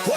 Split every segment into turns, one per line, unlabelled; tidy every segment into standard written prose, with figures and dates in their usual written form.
Yo,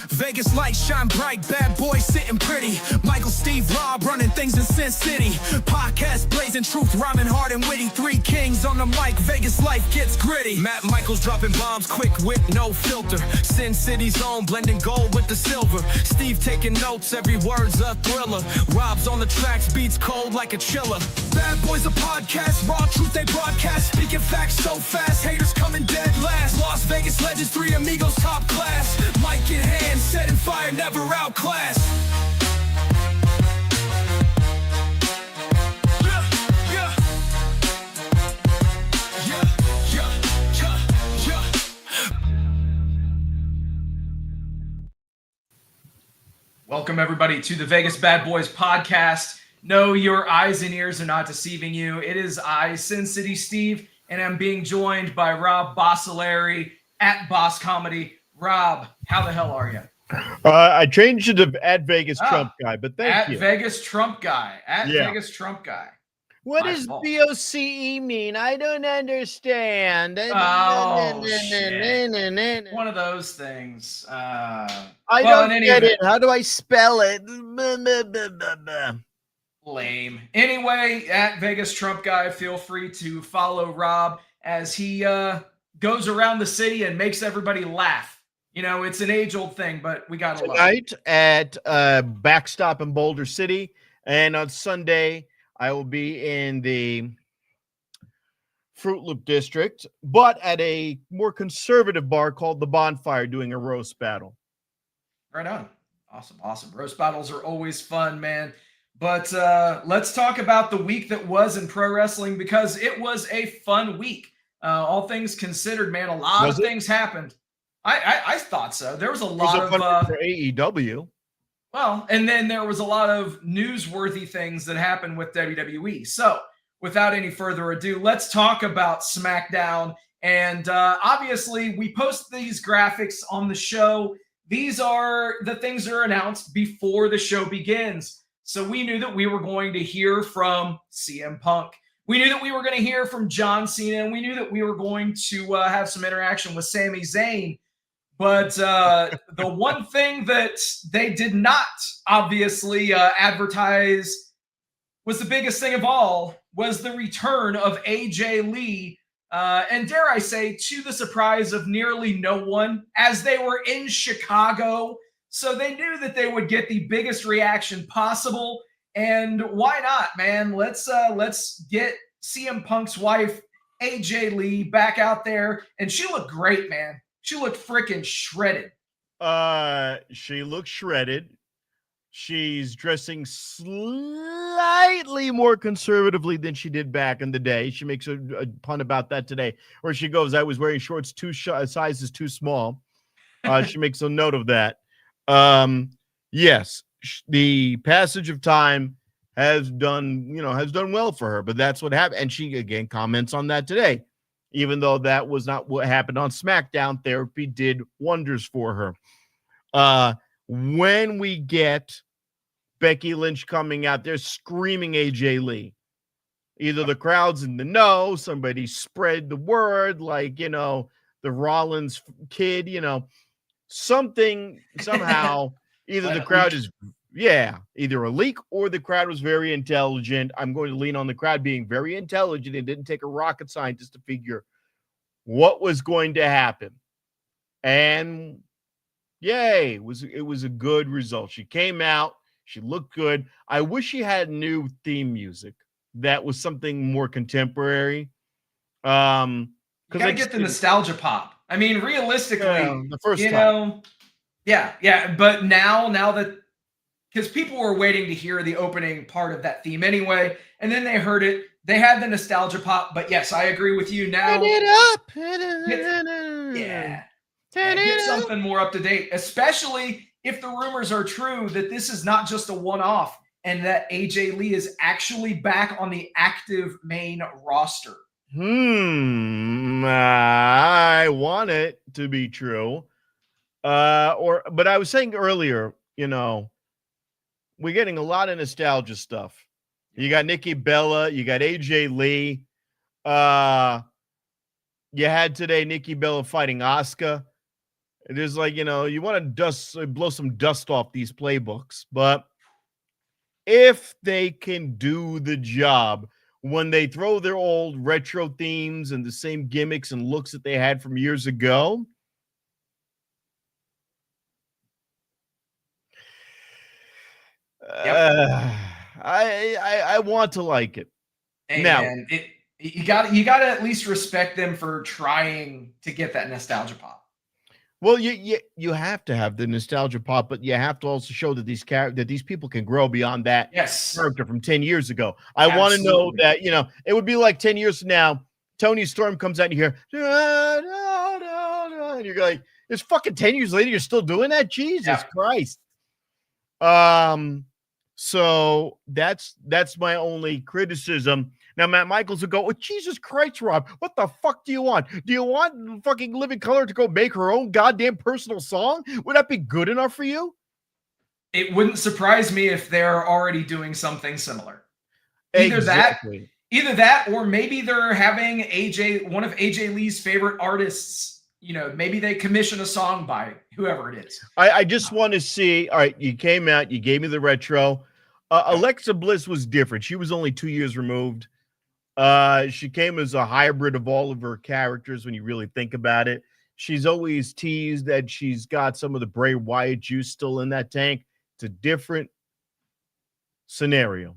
Vegas lights shine bright, bad boys sitting pretty. Michael, Steve, Rob running things in Sin City. Podcast blazing truth, rhyming hard and witty. Three kings on the mic, Vegas life gets gritty. Matt Michaels dropping bombs, quick wit, no filter. Sin City's own, blending gold with the silver. Steve taking notes, every word's a thriller. Rob's on the tracks, beats cold like a chiller. Bad boys a podcast, raw truth they broadcast. Speaking facts so fast, haters coming dead last. Las Vegas legends, three amigos top class. Mic in hand, setting fire, never outclassed.
Welcome, everybody, to the Vegas Bad Boys podcast. No, your eyes and ears are not deceiving you. It is I, Sin City Steve, and I'm being joined by Rob Bossolari at Boss Comedy. Rob, how the hell are you?
I changed it to at Vegas Trump guy, but thank you.
At Vegas Trump guy. Vegas Trump guy.
What does BOCE mean? I don't understand.
Oh, shit. One of those things.
I don't get it. How do I spell it?
Lame. Anyway, at Vegas Trump guy, feel free to follow Rob as he goes around the city and makes everybody laugh. You know, it's an age-old thing, but we got to love it.
Tonight at Backstop in Boulder City, and on Sunday I will be in the Fruit Loop District, but at a more conservative bar called The Bonfire, doing a roast battle.
Right on. Awesome. Roast battles are always fun, man. But let's talk about the week that was in pro wrestling, because it was a fun week. All things considered, man, a lot of things happened. I thought so. There was a lot of
for AEW.
Well, and then there was a lot of newsworthy things that happened with WWE. So, without any further ado, let's talk about SmackDown. And obviously, we post these graphics on the show. These are the things that are announced before the show begins. So we knew that we were going to hear from CM Punk. We knew that we were going to hear from John Cena, and we knew that we were going to have some interaction with Sami Zayn. But the one thing that they did not obviously advertise was the biggest thing of all, was the return of AJ Lee. And dare I say, to the surprise of nearly no one, as they were in Chicago. So they knew that they would get the biggest reaction possible. And why not, man? Let's get CM Punk's wife, AJ Lee, back out there. And she looked great, man. She looked freaking shredded.
She looks shredded. She's dressing slightly more conservatively than she did back in the day. She makes a pun about that today, where she goes, "I was wearing shorts sizes too small." She makes a note of that. Yes, the passage of time has done well for her, but that's what happened. And she again comments on that today. Even though that was not what happened on SmackDown, therapy did wonders for her. When we get Becky Lynch coming out there screaming AJ Lee, either the crowd's in the know, somebody spread the word, like, the Rollins kid, something, somehow, either the crowd is, either a leak or the crowd was very intelligent. I'm going to lean on the crowd being very intelligent. It didn't take a rocket scientist to figure what was going to happen. And yay, it was a good result. She came out, she looked good. I wish she had new theme music that was something more contemporary.
You gotta get the nostalgia pop. I mean, realistically,
the first time.
But now that, because people were waiting to hear the opening part of that theme anyway, and then they heard it. They had the nostalgia pop, but yes, I agree with you now.
Turn it up.
Get something more up to date, especially if the rumors are true that this is not just a one-off and that AJ Lee is actually back on the active main roster.
I want it to be true. But I was saying earlier, we're getting a lot of nostalgia stuff. You got Nikki Bella. You got AJ Lee. You had today Nikki Bella fighting Asuka. It is like, you want to blow some dust off these playbooks. But if they can do the job when they throw their old retro themes and the same gimmicks and looks that they had from years ago, I want to like it.
Hey,
now,
man, you got to at least respect them for trying to get that nostalgia pop.
Well, you have to have the nostalgia pop, but you have to also show that these people can grow beyond that character from 10 years ago. I want to know that, it would be like 10 years from now, Tony Storm comes out and you hear, and you're like, it's fucking 10 years later, you're still doing that? Jesus Christ. So that's my only criticism. Now, Matt Michaels will go, oh, Jesus Christ, Rob, what the fuck do you want? Do you want fucking Living Color to go make her own goddamn personal song? Would that be good enough for you?
It wouldn't surprise me if they're already doing something similar. Either that, or maybe they're having one of AJ Lee's favorite artists, maybe they commission a song by whoever it is.
I just want to see, all right, you came out, you gave me the retro. Alexa Bliss was different. She was only 2 years removed. She came as a hybrid of all of her characters when you really think about it. She's always teased that she's got some of the Bray Wyatt juice still in that tank. It's a different scenario.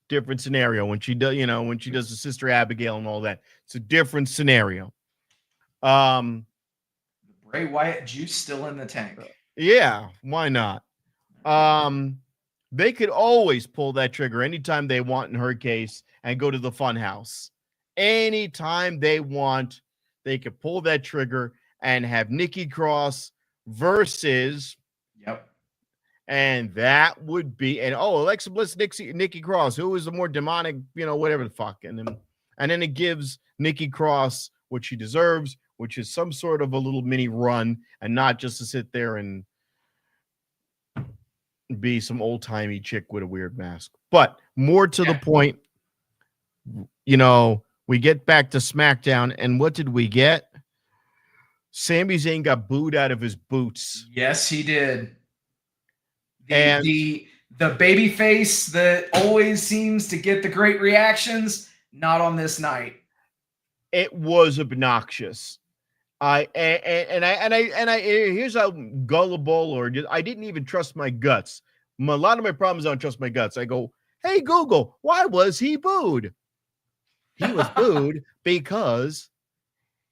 Different scenario when she does, when she does the Sister Abigail and all that. It's a different scenario.
Bray Wyatt juice still in the tank.
Yeah, why not? They could always pull that trigger anytime they want in her case and go to the fun house. Anytime they want, they could pull that trigger and have Nikki Cross versus.
Yep.
And that would be, Alexa Bliss, Nikki Cross, who is the more demonic, whatever the fuck. And then it gives Nikki Cross what she deserves, which is some sort of a little mini run and not just to sit there and be some old-timey chick with a weird mask. But more to the point, we get back to SmackDown, and what did we get? Sami Zayn got booed out of his boots.
Yes, he did. The baby face that always seems to get the great reactions, not on this night.
It was obnoxious. Here's how gullible I didn't even trust my guts. A lot of my problems, I don't trust my guts. I go, hey, Google, why was he booed? He was booed because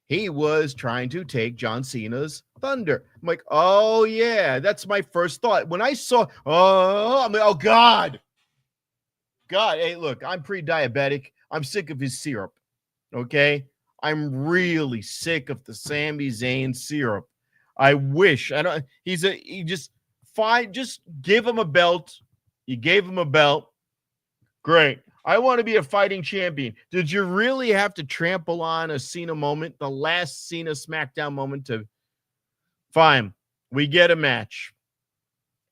he was trying to take John Cena's thunder. I'm like, oh, yeah, that's my first thought. When I saw, I'm like, oh, God. God, hey, look, I'm pre-diabetic. I'm sick of his syrup, okay? I'm really sick of the Sami Zayn syrup. I wish. Just give him a belt. You gave him a belt. Great. I want to be a fighting champion. Did you really have to trample on a Cena moment, the last Cena SmackDown moment fine. We get a match.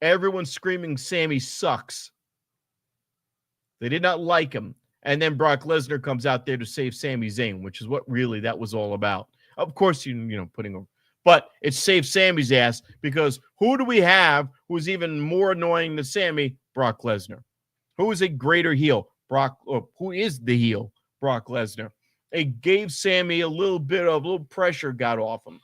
Everyone's screaming Sammy sucks. They did not like him. And then Brock Lesnar comes out there to save Sami Zayn, which is what really that was all about. Of course, putting him, but it saved Sami's ass because who do we have who's even more annoying than Sami? Brock Lesnar. Who is a greater heel? Who is the heel? Brock Lesnar. It gave Sami a little pressure got off him.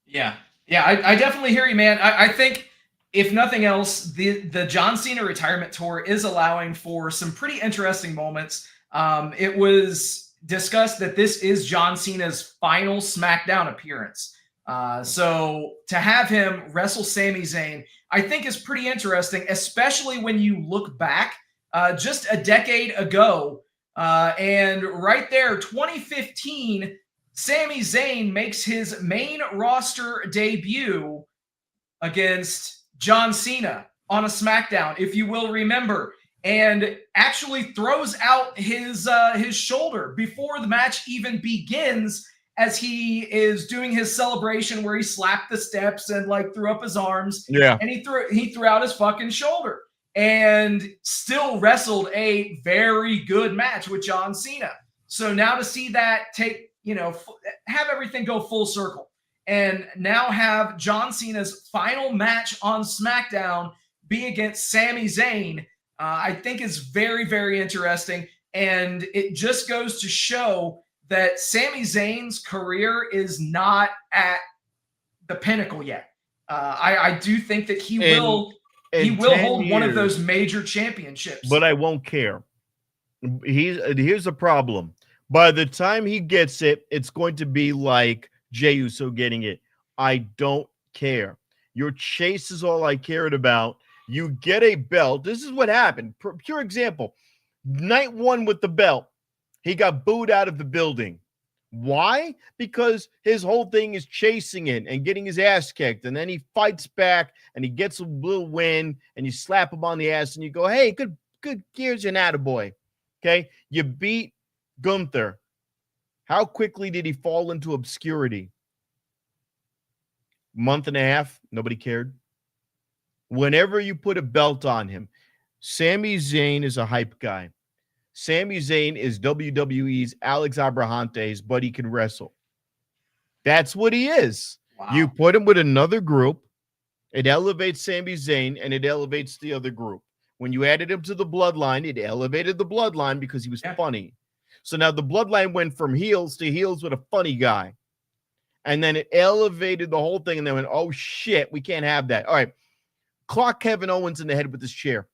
Yeah. I definitely hear you, man. I think if nothing else, the John Cena retirement tour is allowing for some pretty interesting moments. It was discussed that this is John Cena's final SmackDown appearance. So to have him wrestle Sami Zayn, I think is pretty interesting, especially when you look back just a decade ago. And right there, 2015, Sami Zayn makes his main roster debut against John Cena on a SmackDown, if you will remember, and actually throws out his shoulder before the match even begins as he is doing his celebration where he slapped the steps and threw up his arms.
Yeah.
And he threw out his fucking shoulder. and still wrestled a very good match with John Cena. So now to see that have everything go full circle and now have John Cena's final match on SmackDown be against Sami Zayn, I think is very, very interesting. And it just goes to show that Sami Zayn's career is not at the pinnacle yet. I do think that he will hold one of those major championships.
But I won't care. Here's the problem. By the time he gets it, it's going to be like Jey Uso getting it. I don't care. Your chase is all I cared about. You get a belt. This is what happened. Pure example. Night 1 with the belt, he got booed out of the building. Why? Because his whole thing is chasing it and getting his ass kicked. And then he fights back and he gets a little win and you slap him on the ass and you go, hey, good, here's an attaboy. Okay. You beat Gunther. How quickly did he fall into obscurity? Month and a half, nobody cared. Whenever you put a belt on him, Sami Zayn is a hype guy. Sami Zayn is WWE's Alex Abrahantes, but he can wrestle. That's what he is. Wow. You put him with another group, it elevates Sami Zayn, and it elevates the other group. When you added him to the Bloodline, it elevated the Bloodline because he was funny. So now the Bloodline went from heels to heels with a funny guy. And then it elevated the whole thing, and they went, oh, shit, we can't have that. All right, clock Kevin Owens in the head with this chair.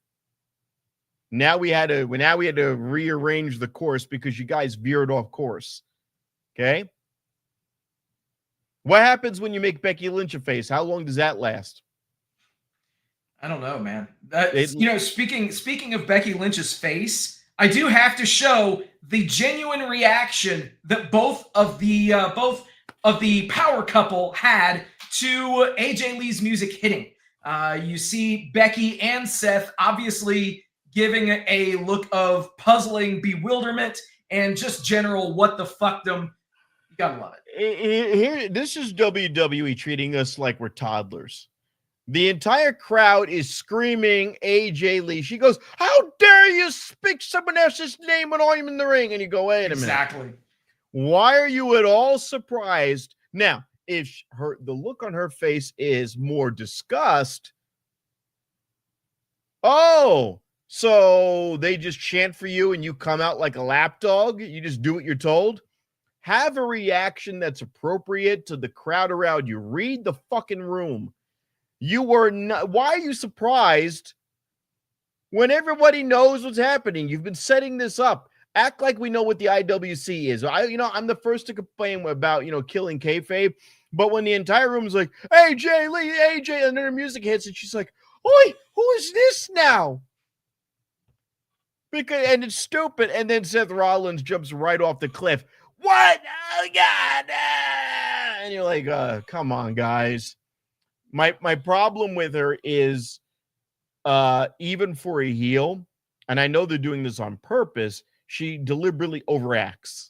Now we had to rearrange the course because you guys veered off course. Okay? What happens when you make Becky Lynch a face? How long does that last?
I don't know, man. Speaking of Becky Lynch's face, I do have to show the genuine reaction that both of the power couple had to AJ Lee's music hitting. You see Becky and Seth obviously giving a look of puzzling bewilderment and just general what the fuckdom. You gotta love it.
This is WWE treating us like we're toddlers. The entire crowd is screaming AJ Lee. She goes, how dare you speak someone else's name when I'm in the ring? And you go, wait a minute.
Exactly.
Why are you at all surprised? Now, if the look on her face is more disgust, oh, so they just chant for you and you come out like a lapdog? You just do what you're told? Have a reaction that's appropriate to the crowd around you. Read the fucking room. You were not. Why are you surprised when everybody knows what's happening? You've been setting this up. Act like we know what the IWC is. I'm the first to complain about, killing kayfabe. But when the entire room is like, AJ Lee, AJ, and then her music hits and she's like, oi, who is this now? And it's stupid. And then Seth Rollins jumps right off the cliff. What? Oh, God. And you're like, come on, guys. My problem with her is even for a heel, and I know they're doing this on purpose, she deliberately overacts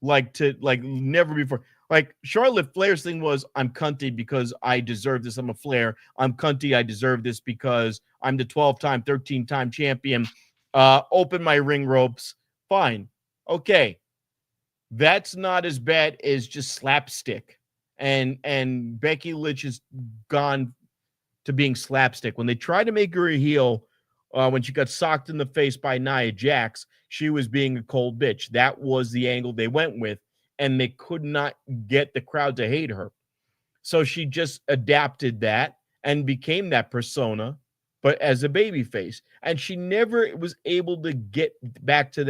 like never before. Like Charlotte Flair's thing was, I'm cunty because I deserve this. I'm a Flair. I'm cunty. I deserve this because I'm the 12-time, 13-time champion. Open my ring ropes. Fine. Okay. That's not as bad as just slapstick. And Becky Lynch has gone to being slapstick. When they tried to make her a heel, when she got socked in the face by Nia Jax, she was being a cold bitch. That was the angle they went with, and they could not get the crowd to hate her. So she just adapted that and became that persona, but as a babyface. And she never was able to get back to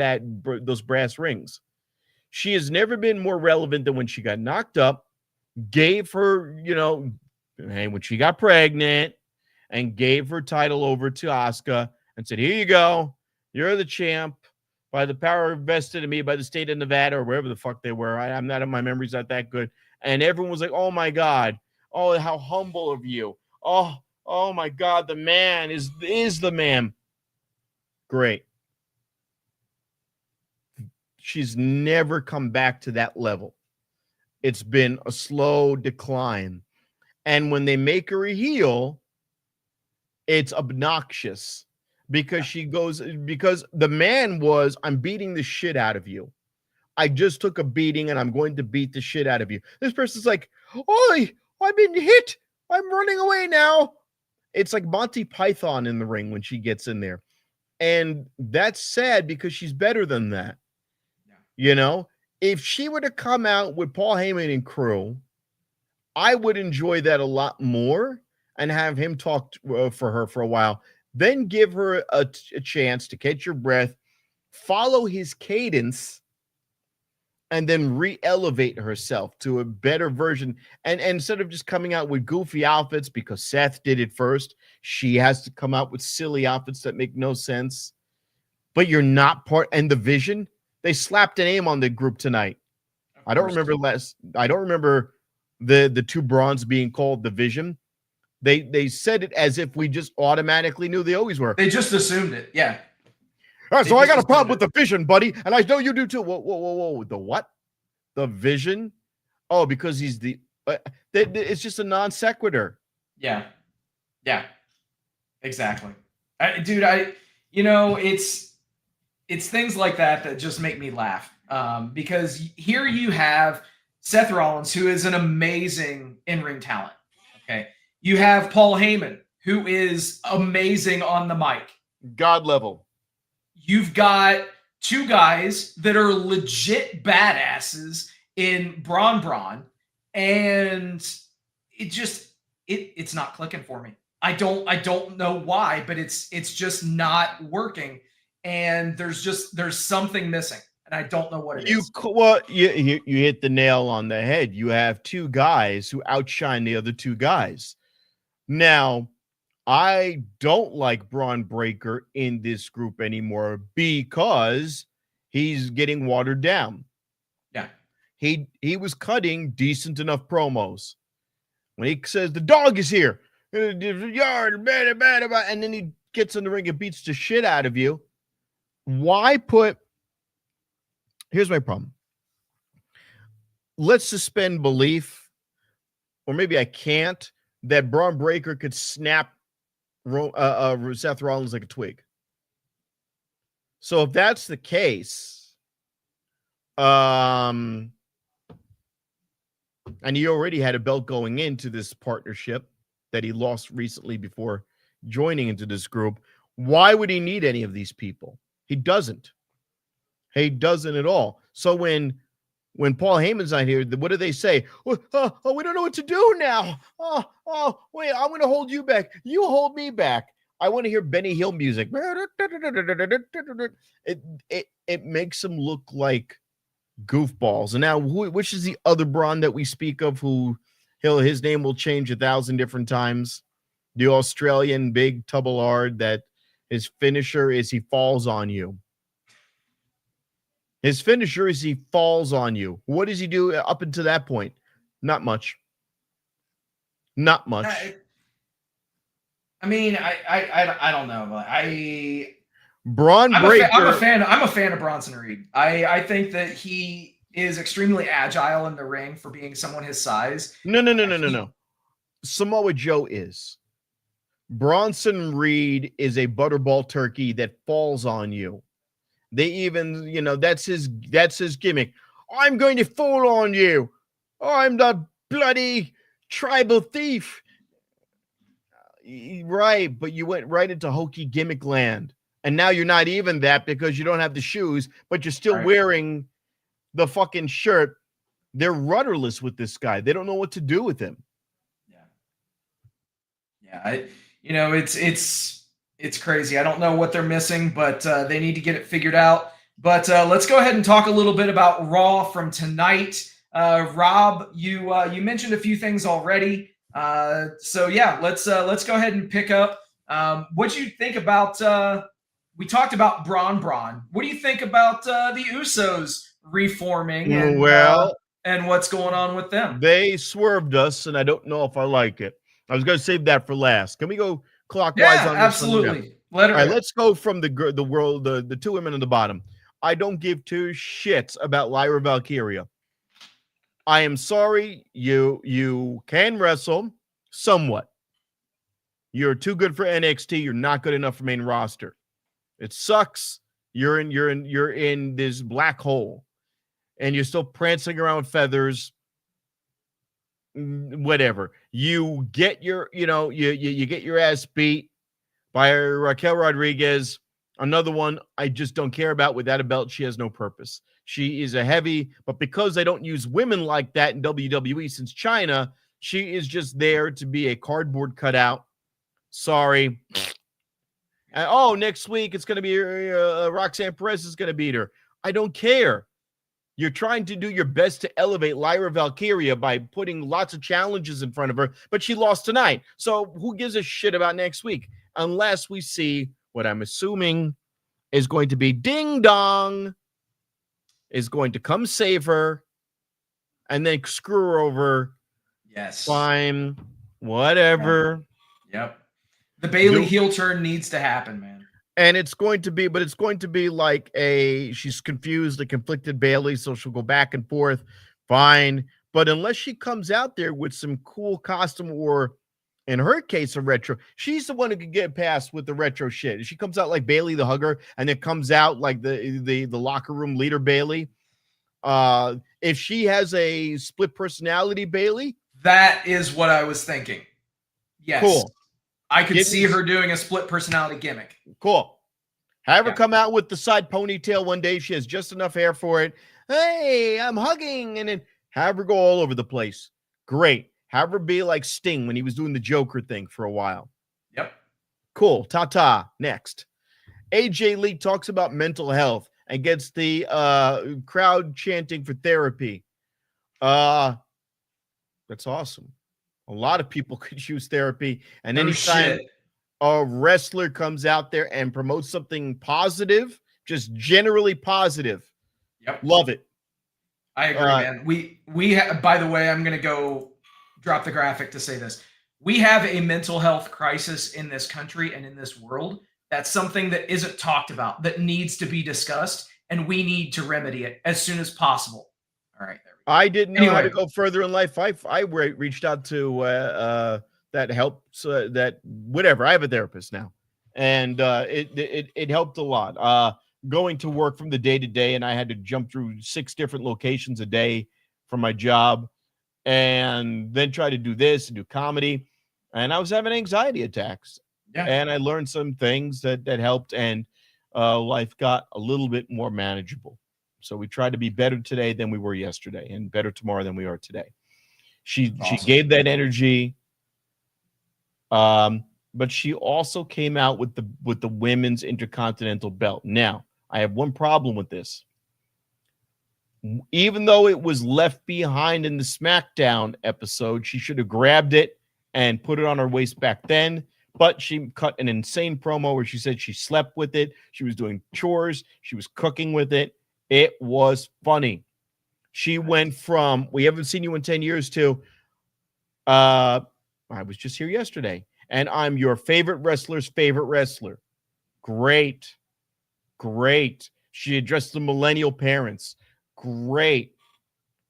those brass rings. She has never been more relevant than when she got knocked up, gave her, when she got pregnant, and gave her title over to Asuka and said, here you go. You're the champ by the power vested in me by the state of Nevada or wherever the fuck they were. I'm not, my memory's not that good. And everyone was like, oh my God. Oh, how humble of you. Oh my God. The man is the man. Great. She's never come back to that level. It's been a slow decline. And when they make her a heel, it's obnoxious because she goes, because the man was, I'm beating the shit out of you. I just took a beating and I'm going to beat the shit out of you. This person's like, "Oi, I've been hit. I'm running away now." It's like Monty Python in the ring when she gets in there. And that's sad because she's better than that.
Yeah.
You know, if she were to come out with Paul Heyman and crew, I would enjoy that a lot more and have him talk for her for a while. Then give her a chance to catch your breath, follow his cadence, and then re-elevate herself to a better version. And instead of just coming out with goofy outfits because Seth did it first, she has to come out with silly outfits that make no sense. But you're not part. And the Vision, they slapped a name on the group tonight. I don't remember the two Brawns being called the Vision. They said it as if we just automatically knew they always were.
They just assumed it. Yeah.
All right, so I got a problem with the Vision, buddy, and I know you do too. Whoa. The what? The Vision? Oh, because he's the it's just a non sequitur.
Yeah. Exactly. Dude, it's things like that just make me laugh. Because here you have Seth Rollins, who is an amazing in-ring talent. Okay. You have Paul Heyman, who is amazing on the mic.
God level. You've
got two guys that are legit badasses in Braun, and it's not clicking for me. I don't know why, but it's just not working, and there's something missing, and I don't know what it is.
Well, you hit the nail on the head. You have two guys who outshine the other two guys. Now, I don't like Braun Breaker in this group anymore because he's getting watered down.
Yeah.
He was cutting decent enough promos. When he says the dog is here, yard, and then he gets in the ring and beats the shit out of you. Here's my problem. Let's suspend belief, or maybe I can't, that Braun Breaker could snap Seth Rollins like a twig. So if that's the case, and he already had a belt going into this partnership that he lost recently before joining into this group, why would he need any of these people? He doesn't. He doesn't at all. So when Paul Heyman's not here, what do they say? We don't know what to do now. Wait, I'm going to hold you back. You hold me back. I want to hear Benny Hill music. It makes them look like goofballs. And now, which is the other Braun that we speak of who his name will change 1,000 different times? The Australian big Tubalard that his finisher is he falls on you. His finisher is he falls on you. What does he do up until that point? Not much. Not much.
I mean, I don't know.
Braun Breaker.
I'm a fan of Bronson Reed. I think that he is extremely agile in the ring for being someone his size.
No. Samoa Joe is. Bronson Reed is a butterball turkey that falls on you. They even, that's his gimmick. I'm going to fall on you. I'm the bloody tribal thief. Right, but you went right into hokey gimmick land. And now you're not even that because you don't have the shoes, but you're still wearing the fucking shirt. They're rudderless with this guy. They don't know what to do with him.
Yeah. It's crazy. I don't know what they're missing, but they need to get it figured out. But let's go ahead and talk a little bit about Raw from tonight. Rob, you mentioned a few things already. So yeah, let's go ahead and pick up. What you think about? We talked about Braun. What do you think about the Usos reforming? And what's going on with them?
They swerved us, and I don't know if I like it. I was going to save that for last. Can we go clockwise on this?
Absolutely.
All right, let's go from the two women on the bottom. I don't give two shits about Lyra Valkyria. I am sorry, you can wrestle somewhat. You're too good for NXT. You're not good enough for main roster. It sucks. You're in this black hole, and you're still prancing around with feathers. Whatever. You get your, you get your ass beat by Raquel Rodriguez. Another one I just don't care about. Without a belt, she has no purpose. She is a heavy, but because they don't use women like that in WWE since China, she is just there to be a cardboard cutout. Sorry. And, next week it's going to be Roxanne Perez is going to beat her. I don't care. You're trying to do your best to elevate Lyra Valkyria by putting lots of challenges in front of her, but she lost tonight. So who gives a shit about next week? Unless we see what I'm assuming is going to be Ding Dong is going to come save her and then screw her over.
Yes.
Fine. Whatever.
Yep. The Bayley heel turn needs to happen, man.
And it's going to be like she's confused, a conflicted Bayley, so she'll go back and forth. Fine. But unless she comes out there with some cool costume or, in her case, a retro, she's the one who can get past with the retro shit. She comes out like Bayley the Hugger, and it comes out like the locker room leader Bayley. If she has a split personality Bayley.
That is what I was thinking. Yes.
Cool.
I could see her doing a split personality gimmick.
Cool. Have her come out with the side ponytail one day. She has just enough hair for it. Hey, I'm hugging. And then have her go all over the place. Great. Have her be like Sting when he was doing the Joker thing for a while.
Yep.
Cool. Ta-ta. Next. AJ Lee talks about mental health and gets the crowd chanting for therapy. That's awesome. A lot of people could use therapy. And anytime a wrestler comes out there and promotes something positive, just generally positive, love it.
I agree, man. We by the way, I'm going to go drop the graphic to say this. We have a mental health crisis in this country and in this world. That's something that isn't talked about, that needs to be discussed, and we need to remedy it as soon as possible. All right. There we go.
I didn't know how to go further in life. I reached out to that helps that whatever. I have a therapist now, and it helped a lot. Going to work from the day to day, and I had to jump through 6 different locations a day for my job, and then try to do this and do comedy, and I was having anxiety attacks. Yeah. And I learned some things that helped, and life got a little bit more manageable. So we try to be better today than we were yesterday, and better tomorrow than we are today. She gave that energy, but she also came out with the women's Intercontinental belt. Now, I have one problem with this. Even though it was left behind in the SmackDown episode, she should have grabbed it and put it on her waist back then. But she cut an insane promo where she said she slept with it. She was doing chores. She was cooking with it. It was funny. She went from, we haven't seen you in 10 years to, I was just here yesterday, and I'm your favorite wrestler's favorite wrestler. Great. Great. She addressed the millennial parents. Great.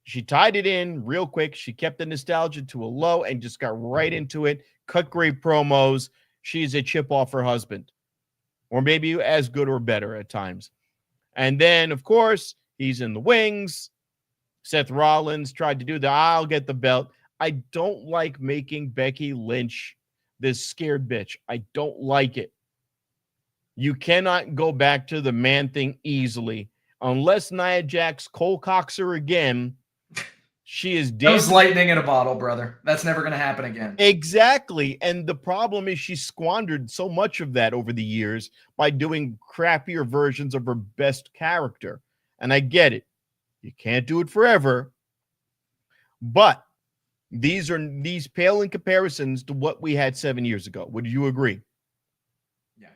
She tied it in real quick. She kept the nostalgia to a low and just got right into it. Cut great promos. She's a chip off her husband, or maybe as good or better at times. And then, of course, he's in the wings. Seth Rollins tried to do the I'll get the belt. I don't like making Becky Lynch this scared bitch. I don't like it. You cannot go back to the man thing easily. Unless Nia Jax Cole Cox her again, she is dead. That
was lightning in a bottle, brother. That's never going to happen again.
Exactly. And the problem is she squandered so much of that over the years by doing crappier versions of her best character. And I get it. You can't do it forever. But these pale in comparisons to what we had 7 years ago. Would you agree?
Yeah.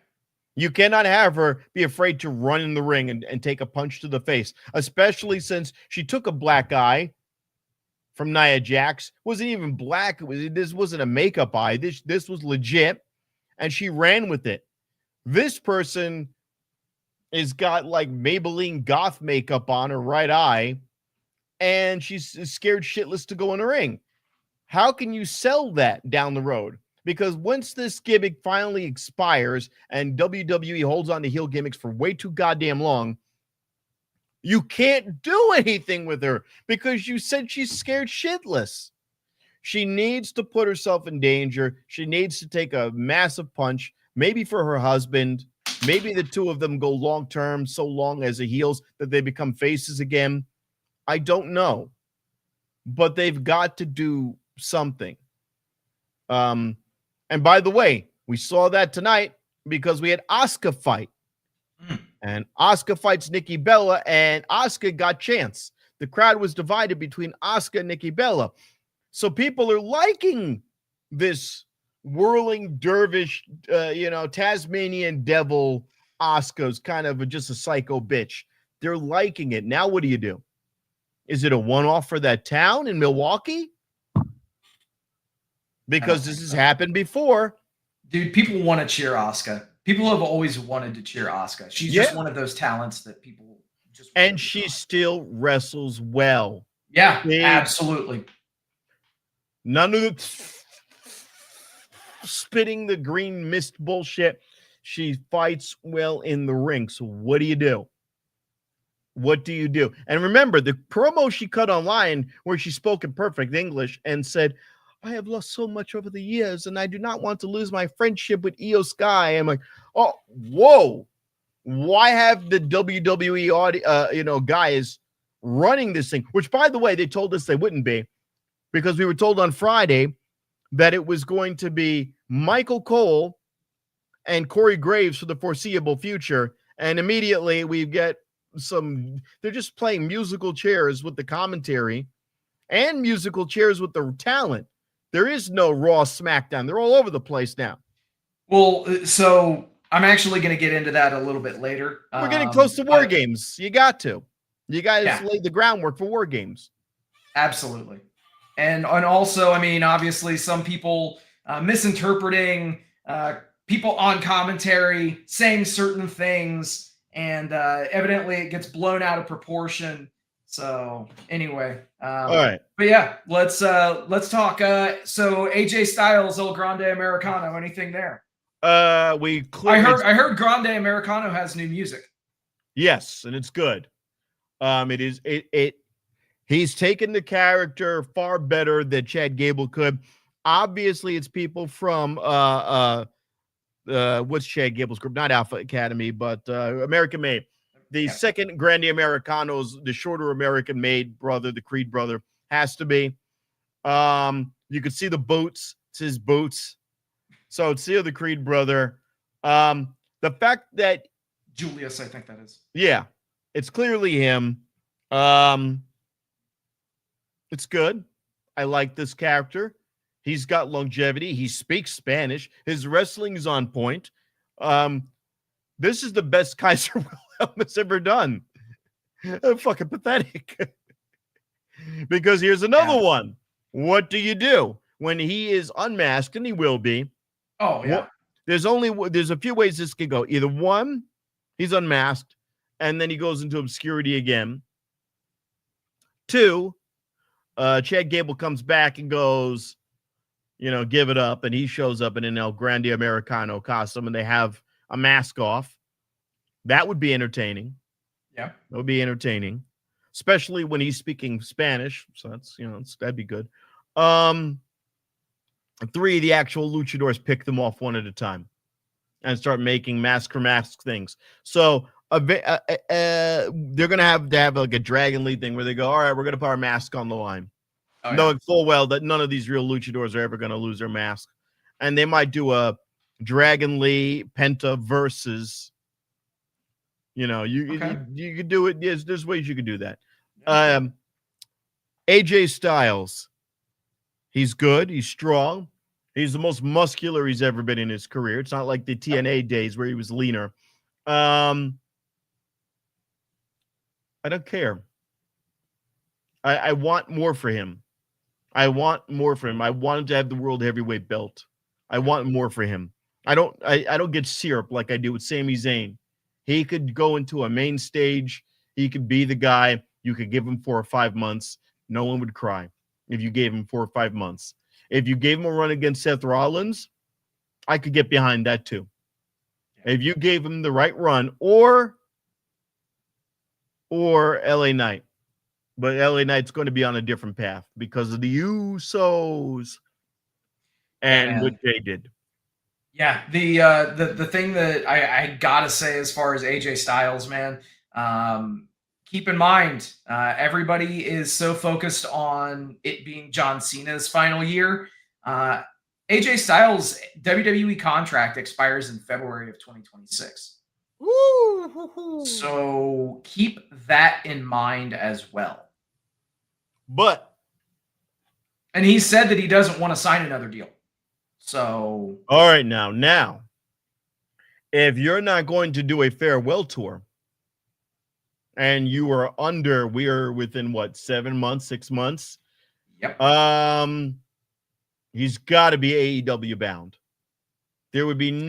You cannot have her be afraid to run in the ring and take a punch to the face, especially since she took a black eye from Nia Jax. Wasn't even black. This wasn't a makeup eye. This was legit, and she ran with it. This person has got like Maybelline goth makeup on her right eye, and she's scared shitless to go in the ring. How can you sell that down the road? Because once this gimmick finally expires and WWE holds on to heel gimmicks for way too goddamn long, you can't do anything with her because you said she's scared shitless. She needs to put herself in danger. She needs to take a massive punch, maybe for her husband. Maybe the two of them go long term, so long as the heels that they become faces again. I don't know. But they've got to do something. And by the way, we saw that tonight because we had Asuka fight. And Asuka fights Nikki Bella, and Asuka got chance. The crowd was divided between Asuka and Nikki Bella. So people are liking this whirling dervish, Tasmanian devil Asuka's kind of just a psycho bitch. They're liking it. Now what do? Is it a one-off for that town in Milwaukee? Because this has happened before.
Dude, people want to cheer Asuka. People have always wanted to cheer Asuka. She's just one of those talents that people just
and she still wrestles well.
Yeah, absolutely.
None of the spitting the green mist bullshit. She fights well in the ring. So what do? What do you do? And remember, the promo she cut online where she spoke in perfect English and said, I have lost so much over the years, and I do not want to lose my friendship with Io Sky. I'm like, oh, whoa. Why have the WWE guys running this thing? Which, by the way, they told us they wouldn't be, because we were told on Friday that it was going to be Michael Cole and Corey Graves for the foreseeable future. And immediately we get they're just playing musical chairs with the commentary and musical chairs with the talent. There is no Raw SmackDown. They're all over the place now.
Well, so I'm actually going to get into that a little bit later.
We're getting close to War Games. You got to. You guys laid the groundwork for War Games.
Absolutely. And also, I mean, obviously some people misinterpreting people on commentary, saying certain things, and evidently it gets blown out of proportion. So anyway,
all right.
But yeah, let's talk. So AJ Styles, El Grande Americano, anything there? I heard Grande Americano has new music.
Yes, and it's good. He's taken the character far better than Chad Gable could. Obviously, it's people from what's Chad Gable's group? Not Alpha Academy, but American Made. The second Grande Americanos, the shorter American Made brother, the Creed brother, has to be. You can see the boots. It's his boots. So it's the Creed brother. The fact that
Julius, I think that is.
Yeah, it's clearly him. It's good. I like this character. He's got longevity. He speaks Spanish. His wrestling is on point. This is the best Kaiser Wilhelm has ever done. Fucking pathetic. Because here's another one. What do you do when he is unmasked, and he will be?
Oh, yeah.
There's a few ways this could go. Either one, he's unmasked, and then he goes into obscurity again. Two, Chad Gable comes back and goes, give it up, and he shows up in an El Grande Americano costume, and they have a mask off. That would be entertaining.
Yeah.
That would be entertaining, especially when he's speaking Spanish. So that's, that'd be good. Three, the actual luchadors pick them off one at a time and start making mask for mask things. So they're going to have like a Dragon League thing where they go, all right, we're going to put our mask on the line. Knowing full well that none of these real luchadors are ever going to lose their mask. And they might do a Dragon Lee Penta versus, you could do it. Yes, there's ways you could do that. AJ Styles, he's good. He's strong. He's the most muscular he's ever been in his career. It's not like the TNA days where he was leaner. I don't care. I want more for him. I want him to have the world heavyweight belt. I want more for him. I don't get syrup like I do with Sami Zayn. He could go into a main stage. He could be the guy. You could give him 4 or 5 months. No one would cry if you gave him 4 or 5 months. If you gave him a run against Seth Rollins, I could get behind that too. If you gave him the right run, or LA Knight. But LA Knight's going to be on a different path because of the Usos and what they did.
Yeah, the thing that I gotta say as far as AJ Styles, man, keep in mind, everybody is so focused on it being John Cena's final year. AJ Styles' WWE contract expires in February of 2026.
Woo!
So keep that in mind as well. And he said that he doesn't want to sign another deal. So
all right, now, if you're not going to do a farewell tour, and you are we are within what, 7 months, 6 months?
Yep.
He's got to be AEW bound. There would be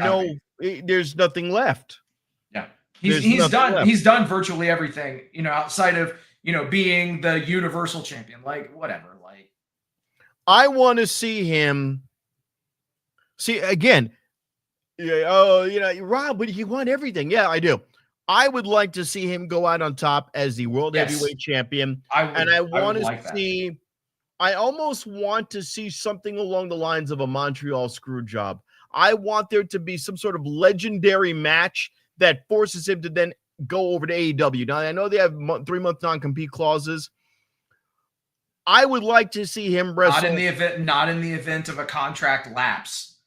there's nothing left.
Yeah. He's done left. He's done virtually everything, outside of, being the Universal Champion, like whatever. Like,
I want to see him. See again. Rob, but you want everything. Yeah, I do. I would like to see him go out on top as the World Heavyweight Champion. I want to see. I almost want to see something along the lines of a Montreal Screwjob. I want there to be some sort of legendary match that forces him to then go over to AEW. Now, I know they have 3-month non-compete clauses. I would like to see him wrestle.
Not in the event of a contract lapse.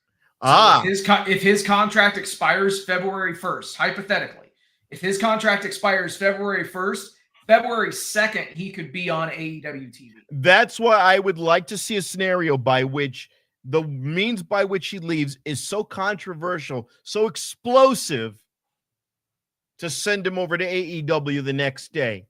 So if his contract expires February 1st, hypothetically, if his contract expires February 1st, February 2nd, he could be on AEW TV.
That's why I would like to see a scenario by which the means by which he leaves is so controversial, so explosive, to send him over to AEW the next day.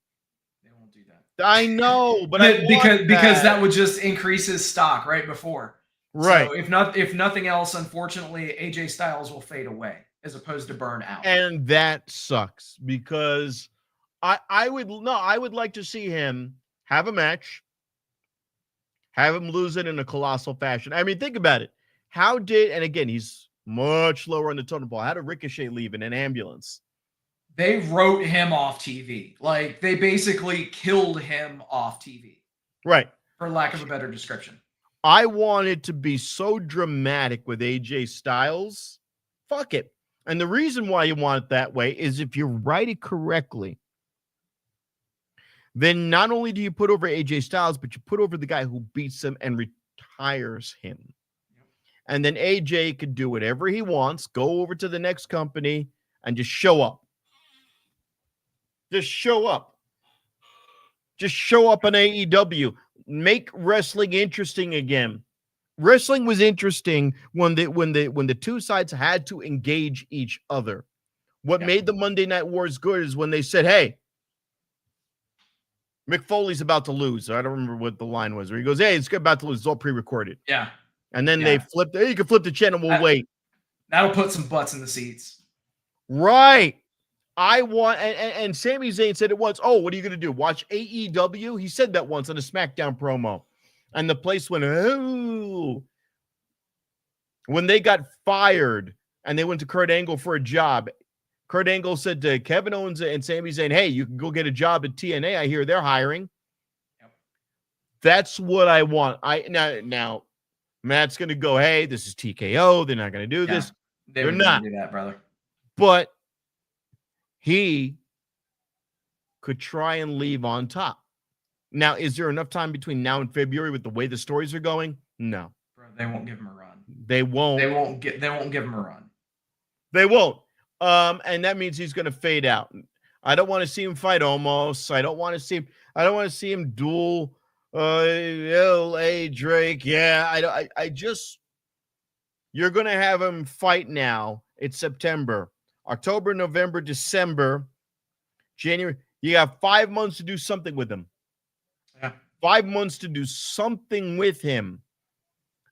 They won't do that.
I know, but
because that would just increase his stock right before.
Right.
So if nothing else, unfortunately, AJ Styles will fade away as opposed to burn out.
And that sucks because I would like to see him have a match, have him lose it in a colossal fashion. I mean, think about it. And again, he's much lower on the totem pole. How did Ricochet leave in an ambulance?
They wrote him off TV. Like, they basically killed him off TV.
Right.
For lack of a better description.
I want it to be so dramatic with AJ Styles. Fuck it. And the reason why you want it that way is if you write it correctly, then not only do you put over AJ Styles, but you put over the guy who beats him and retires him. And then AJ could do whatever he wants, go over to the next company, and just show up. Just show up. Just show up on AEW. Make wrestling interesting again. Wrestling was interesting when the two sides had to engage each other. What made the Monday Night Wars good is when they said, hey, Mick Foley's about to lose. I don't remember what the line was. Where he goes, hey, it's about to lose. It's all pre-recorded.
Yeah.
And then they flipped. Hey, you can flip the channel. We'll wait.
That'll put some butts in the seats.
Right. I want, and Sami Zayn said it once. Oh, what are you going to do? Watch AEW? He said that once on a SmackDown promo. And the place went, oh. When they got fired and they went to Kurt Angle for a job, Kurt Angle said to Kevin Owens and Sami Zayn, hey, you can go get a job at TNA. I hear they're hiring. Yep. That's what I want. Now Matt's going to go, hey, this is TKO. They're not going to do this.
They're not do that, brother.
But he could try and leave on top. Now, is there enough time between now and February with the way the stories are going? No.
Bro, they won't give him a run.
They won't.
They won't give him a run.
They won't. And that means he's going to fade out. I don't want to see him fight Omos. I don't want to see him duel L.A. Drake. Yeah, you're going to have him fight now. It's September. October, November, December, January. You got 5 months to do something with him.
Yeah.
5 months to do something with him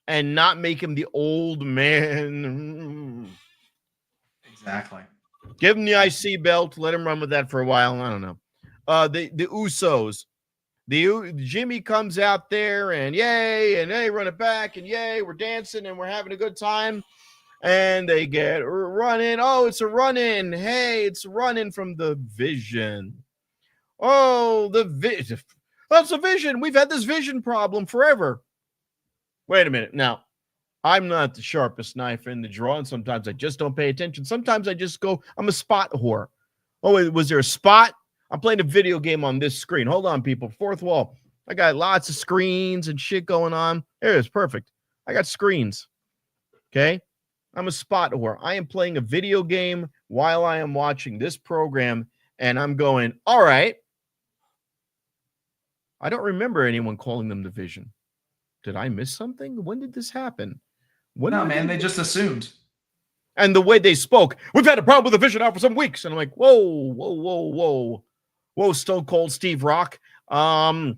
and not make him the old man.
Exactly.
Give him the IC belt. Let him run with that for a while. I don't know. The Usos. Jimmy comes out there and yay, and hey, run it back, and yay, we're dancing and we're having a good time. And they get running. Oh, it's a run-in. Hey, it's running from the Vision. Oh, the Vision. That's a Vision. We've had this Vision problem forever. Wait a minute. Now, I'm not the sharpest knife in the drawer, and sometimes I just don't pay attention. Sometimes I just go, I'm a spot whore. Oh, was there a spot? I'm playing a video game on this screen. Hold on, people. Fourth wall. I got lots of screens and shit going on. There it is. Perfect. I got screens. Okay? I'm a spot whore. I am playing a video game while I am watching this program, and I'm going, all right. I don't remember anyone calling them the Vision. Did I miss something? When did this happen?
No, man, they just assumed.
And the way they spoke, we've had a problem with the Vision now for some weeks. And I'm like, whoa, Stone Cold Steve Rock. I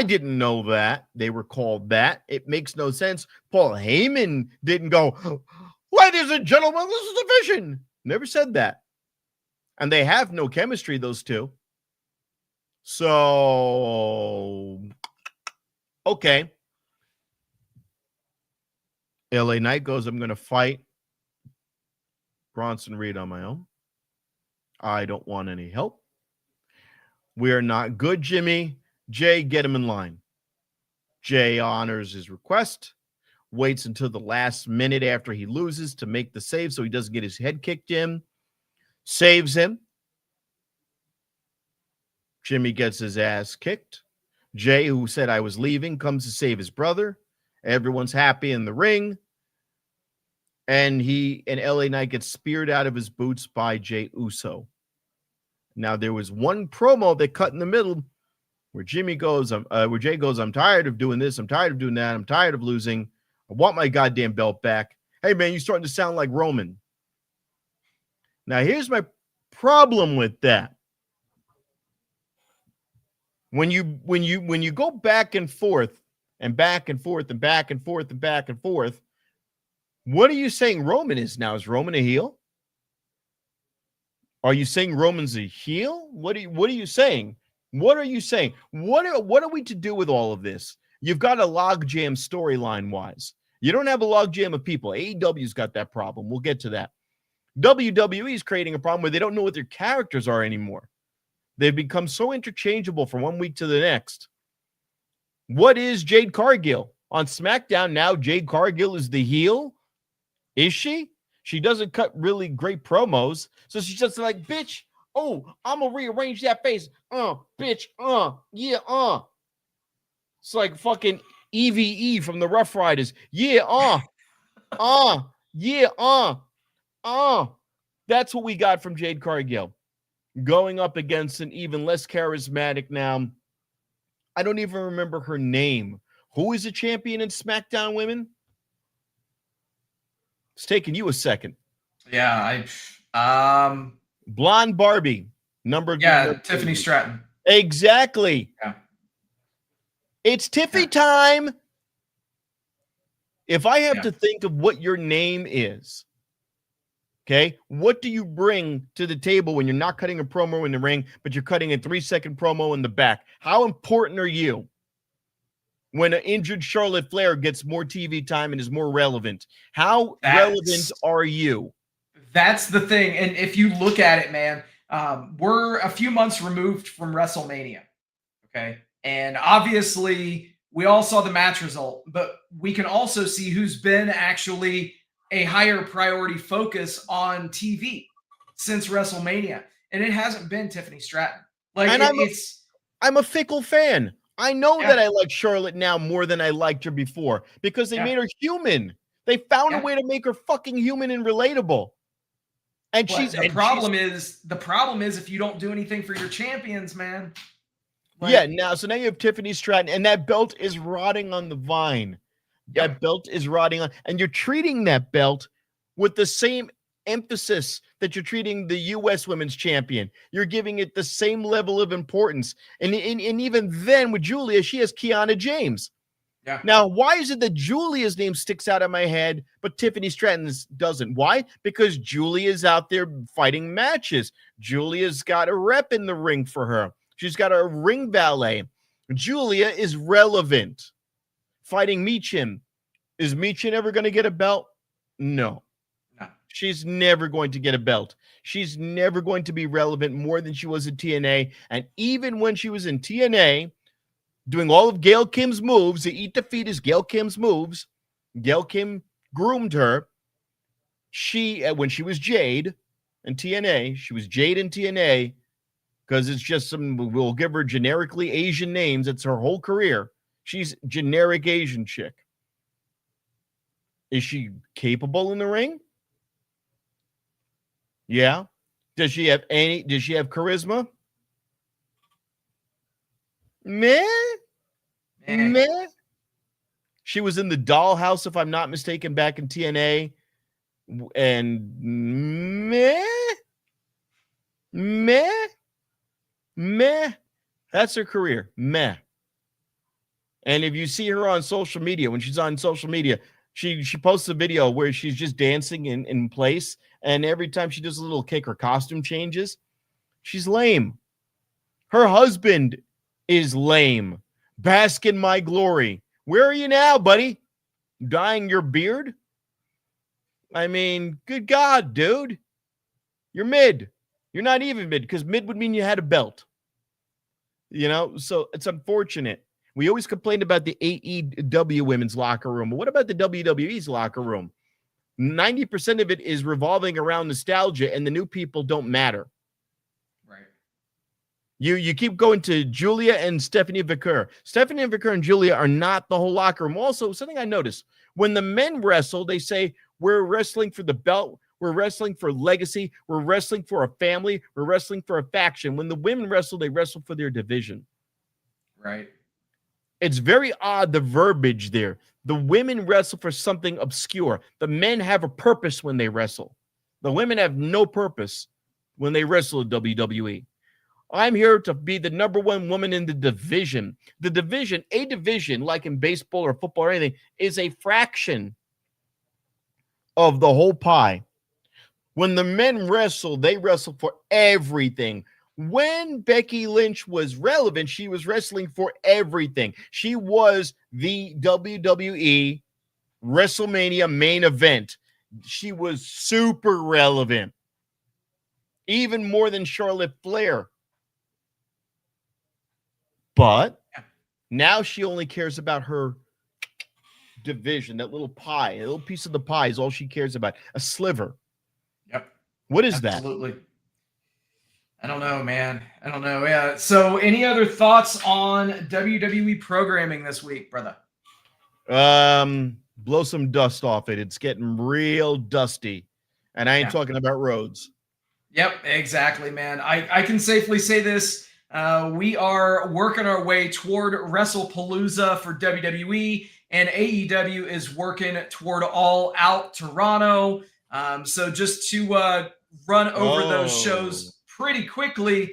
didn't know that they were called that. It makes no sense. Paul Heyman didn't go, ladies and gentlemen, this is the Vision. Never said that. And they have no chemistry, those two. So, okay. LA Knight goes, I'm going to fight Bronson Reed on my own. I don't want any help. We are not good, Jimmy. Jay, get him in line. Jay honors his request, waits until the last minute after he loses to make the save so he doesn't get his head kicked in, saves him. Jimmy gets his ass kicked. Jay, who said I was leaving, comes to save his brother. Everyone's happy in the ring. And LA Knight gets speared out of his boots by Jey Uso. Now, there was one promo that cut in the middle where Jay goes, I'm tired of doing this. I'm tired of doing that. I'm tired of losing. I want my goddamn belt back. Hey, man, you're starting to sound like Roman. Now, here's my problem with that. When you go back and forth and back and forth and back and forth and back and forth, what are you saying Roman is now? Is Roman a heel? Are you saying Roman's a heel? What are you saying? What are you saying? What are we to do with all of this? You've got a logjam storyline wise. You don't have a logjam of people. AEW's got that problem. We'll get to that. WWE is creating a problem where they don't know what their characters are anymore. They've become so interchangeable from one week to the next. What is Jade Cargill? On SmackDown now, Jade Cargill is the heel? Is she? She doesn't cut really great promos. So she's just like, bitch, oh, I'm going to rearrange that face. Bitch, yeah, It's like fucking EVE from the Rough Riders. Yeah, yeah, That's what we got from Jade Cargill. Going up against an even less charismatic now. I don't even remember her name. Who is the champion in SmackDown Women? It's taking you a second.
Yeah,
Blonde Barbie.
Tiffany Stratton.
Exactly.
Yeah.
It's Tiffy time. If I have to think of what your name is, okay, what do you bring to the table when you're not cutting a promo in the ring, but you're cutting a 3-second promo in the back? How important are you when an injured Charlotte Flair gets more TV time and is more relevant? How relevant are you? That's
the thing. And if you look at it, man, we're a few months removed from WrestleMania. Okay. And obviously we all saw the match result, but we can also see who's been actually a higher priority focus on TV since WrestleMania. And it hasn't been Tiffany Stratton.
I'm a fickle fan. I know that I like Charlotte now more than I liked her before because they made her human. They found a way to make her fucking human and relatable. And the problem is if you don't do anything for your champions, man. So now you have Tiffany Stratton, and that belt is rotting on the vine. That belt is rotting on, and you're treating that belt with the same emphasis that you're treating the U.S. Women's Champion. You're giving it the same level of importance. And even then with Julia, she has Kiana James.
Yeah.
Now, why is it that Julia's name sticks out of my head, but Tiffany Stratton's doesn't? Why? Because Julia's out there fighting matches. Julia's got a rep in the ring for her. She's got a ring valet. Julia is relevant. Fighting Michin. Is Michin ever going to get a belt? No.
No.
She's never going to get a belt. She's never going to be relevant more than she was in TNA. And even when she was in TNA, doing all of Gail Kim's moves, the eat defeat is Gail Kim's moves. Gail Kim groomed her. She, when she was Jade in TNA, she was Jade in TNA because it's just we'll give her generically Asian names. It's her whole career. She's generic Asian chick. Is she capable in the ring? Yeah. Does she have charisma? Meh. Meh. She was in the Dollhouse, if I'm not mistaken, back in TNA. And meh. That's her career. Meh. And if you see her on social media, when she's on social media, she posts a video where she's just dancing in place. And every time she does a little kick, her costume changes. She's lame. Her husband is lame. Bask in my glory. Where are you now, buddy? Dyeing your beard? I mean, good God, dude. You're mid. You're not even mid, because mid would mean you had a belt. You know, so it's unfortunate. We always complained about the AEW women's locker room. But what about the WWE's locker room? 90% of it is revolving around nostalgia, and the new people don't matter.
Right.
You keep going to Julia and Stephanie Vicker. Stephanie Vicker and Julia are not the whole locker room. Also, something I noticed, when the men wrestle, they say, we're wrestling for the belt, we're wrestling for legacy, we're wrestling for a family, we're wrestling for a faction. When the women wrestle, they wrestle for their division.
Right.
It's very odd, the verbiage there. The women wrestle for something obscure. The men have a purpose when they wrestle. The women have no purpose when they wrestle in WWE. I'm here to be the number one woman in the division. The division, a division, like in baseball or football or anything, is a fraction of the whole pie. When the men wrestle, they wrestle for everything. When Becky Lynch was relevant, she was wrestling for everything. She was the WWE WrestleMania main event. She was super relevant, even more than Charlotte Flair. But now she only cares about her division, that little pie, a little piece of the pie is all she cares about, a sliver.
Yep.
What is that?
Absolutely. I don't know, man. I don't know. Yeah. So any other thoughts on WWE programming this week, brother?
Blow some dust off it. It's getting real dusty. And I ain't talking about roads.
Yep, exactly, man. I can safely say this. We are working our way toward WrestlePalooza for WWE, and AEW is working toward All Out Toronto. So just to run over those shows pretty quickly,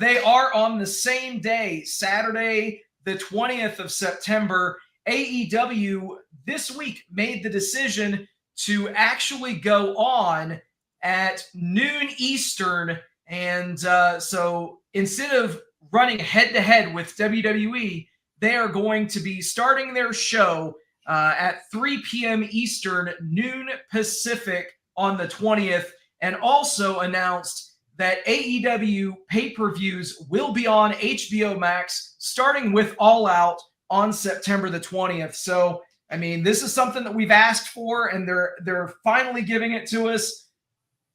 they are on the same day, Saturday, the 20th of September. AEW this week made the decision to actually go on at noon Eastern. And so instead of running head-to-head with WWE, they are going to be starting their show at 3 p.m. Eastern, noon Pacific on the 20th, and also announced that AEW pay-per-views will be on HBO Max, starting with All Out on September the 20th. So, I mean, this is something that we've asked for, and they're finally giving it to us.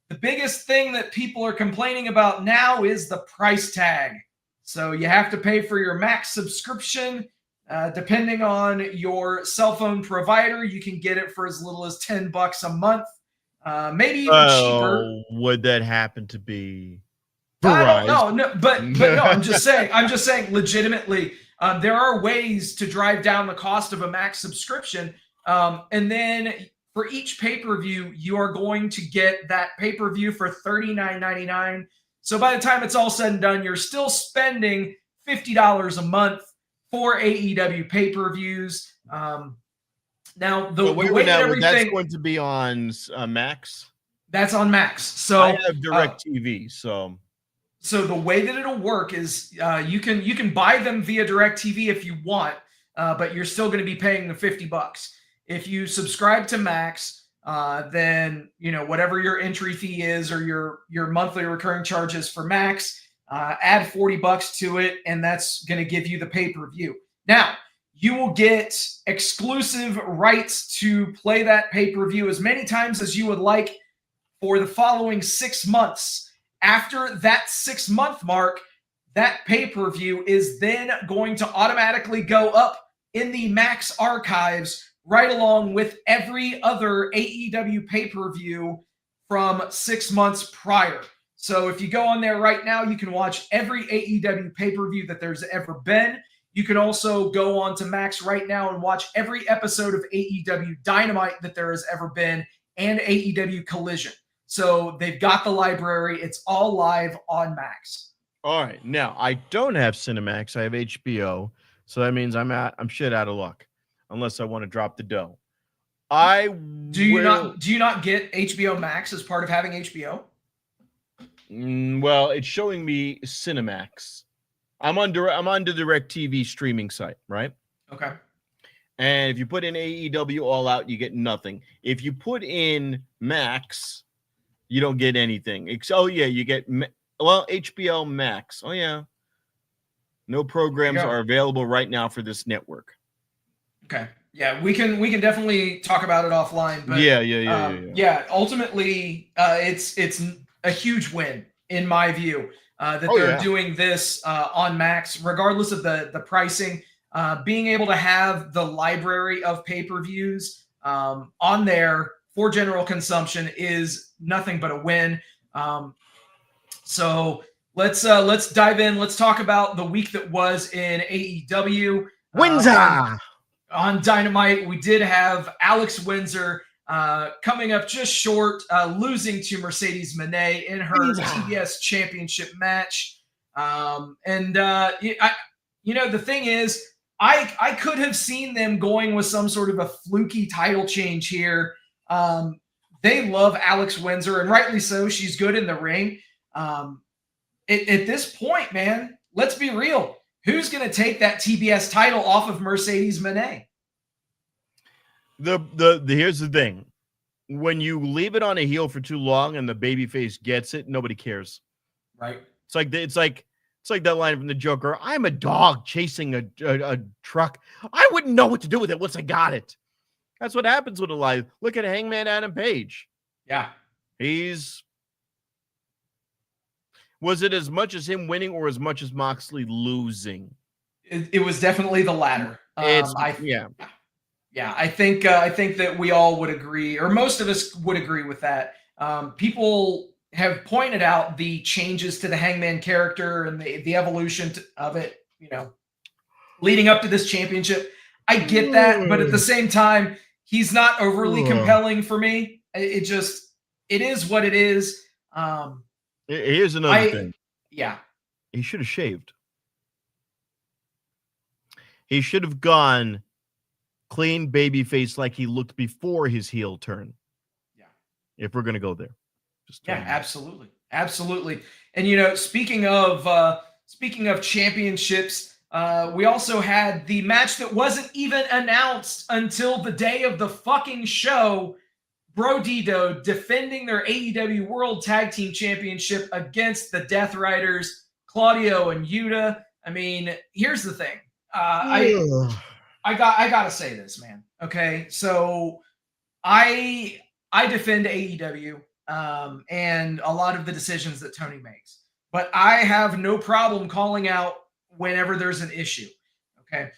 The biggest thing that people are complaining about now is the price tag. So you have to pay for your Max subscription. Depending on your cell phone provider, you can get it for as little as $10 a month. Maybe even cheaper.
Would that happen to be
Verizon? I don't know. But no, I'm just saying legitimately, there are ways to drive down the cost of a Max subscription. And then for each pay-per-view, you are going to get that pay-per-view for $39.99. So by the time it's all said and done, you're still spending $50 a month for AEW pay-per-views. Now, the way that everything...
That's going to be on Max?
That's on Max. So
I have DirecTV, so
the way that it'll work is you can buy them via DirecTV if you want, but you're still going to be paying the $50. If you subscribe to Max, then whatever your entry fee is or your monthly recurring charges for Max, add $40 to it, and that's going to give you the pay-per-view. Now, you will get exclusive rights to play that pay-per-view as many times as you would like for the following 6 months. After that 6-month mark, that pay-per-view is then going to automatically go up in the Max archives right along with every other AEW pay-per-view from 6 months prior. So if you go on there right now, you can watch every AEW pay-per-view that there's ever been. You can also go on to Max right now and watch every episode of AEW Dynamite that there has ever been and AEW Collision. So they've got the library. It's all live on Max.
All right. Now, I don't have Cinemax. I have HBO. So that means I'm shit out of luck unless I want to drop the dough.
Do you not get HBO Max as part of having HBO?
Well, it's showing me Cinemax. I'm on the DirecTV streaming site, right?
Okay.
And if you put in AEW All Out, you get nothing. If you put in Max, you don't get anything. You get HBO Max. Oh yeah. No programs are available right now for this network.
Okay. Yeah, we can definitely talk about it offline. But yeah. Ultimately, it's a huge win in my view that they're doing this on Max, regardless of the pricing. Being able to have the library of pay-per-views on there for general consumption is nothing but a win. So let's dive in. Let's talk about the week that was in AEW.
Windsor!
On Dynamite, we did have Alex Windsor coming up just short, losing to Mercedes Moné in her TBS Championship match. The thing is, I could have seen them going with some sort of a fluky title change here. They love Alex Windsor, and rightly so. She's good in the ring. At this point, man, let's be real. Who's going to take that TBS title off of Mercedes Moné?
Here's the thing. When you leave it on a heel for too long and the babyface gets it, nobody cares.
Right.
It's like that line from the Joker. I'm a dog chasing a truck. I wouldn't know what to do with it once I got it. That's what happens with a live. Look at Hangman Adam Page.
Yeah.
Was it as much as him winning or as much as Moxley losing?
It was definitely the latter. I think that we all would agree, or most of us would agree with that. People have pointed out the changes to the Hangman character and the evolution of it, leading up to this championship. I get that, but at the same time, he's not overly compelling for me. It is what it is.
Here's another thing.
Yeah.
He should have shaved. He should have gone clean babyface like he looked before his heel turn.
Yeah.
If we're going to go there.
Absolutely. Absolutely. And, speaking of championships, we also had the match that wasn't even announced until the day of the fucking show. Bro Dido defending their AEW World Tag Team Championship against the Death Riders, Claudio and Yuta. I mean, here's the thing. I gotta say this, man. Okay, so I defend AEW and a lot of the decisions that Tony makes, but I have no problem calling out whenever there's an issue. Okay,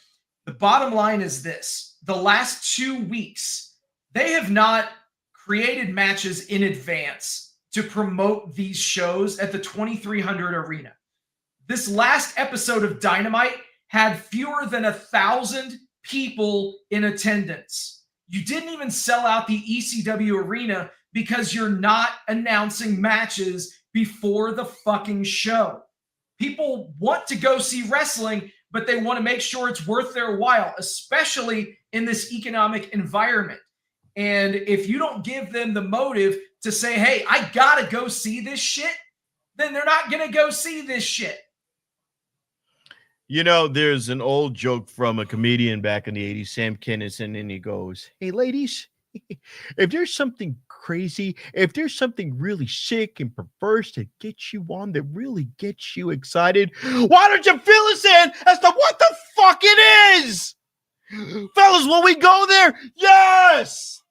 the bottom line is this: the last 2 weeks, they have not created matches in advance to promote these shows at the 2300 arena. This last episode of Dynamite had fewer than 1,000 people in attendance. You didn't even sell out the ECW arena because you're not announcing matches before the fucking show. People want to go see wrestling, but they want to make sure it's worth their while, especially in this economic environment. And if you don't give them the motive to say, hey, I got to go see this shit, then they're not going to go see this shit.
There's an old joke from a comedian back in the 80s, Sam Kinison, and he goes, hey, ladies, if there's something crazy, if there's something really sick and perverse that gets you on, that really gets you excited, why don't you fill us in as to what the fuck it is? Fellas, will we go there? Yes!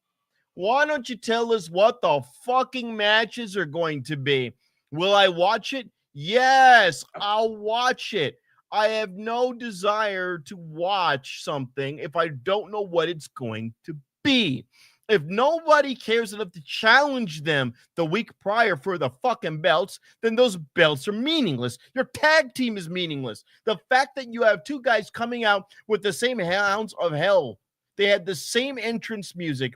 Why don't you tell us what the fucking matches are going to be? Will I watch it? Yes, I'll watch it. I have no desire to watch something if I don't know what it's going to be. If nobody cares enough to challenge them the week prior for the fucking belts, then those belts are meaningless. Your tag team is meaningless. The fact that you have two guys coming out with the same Hounds of Hell, they had the same entrance music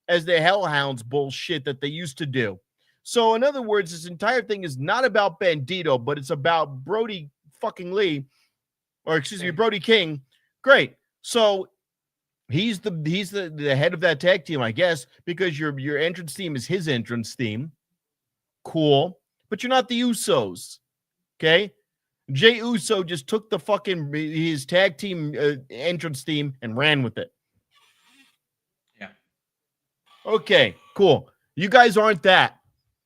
as the Hellhounds bullshit that they used to do. So in other words, this entire thing is not about Bandito, but it's about Brody fucking Lee, or excuse me, Brody King. Great. So he's the head of that tag team, I guess, because your entrance theme is his entrance theme. Cool. But you're not the Usos. Okay? Jey Uso just took the fucking his tag team entrance theme and ran with it.
Yeah.
Okay, cool. You guys aren't that.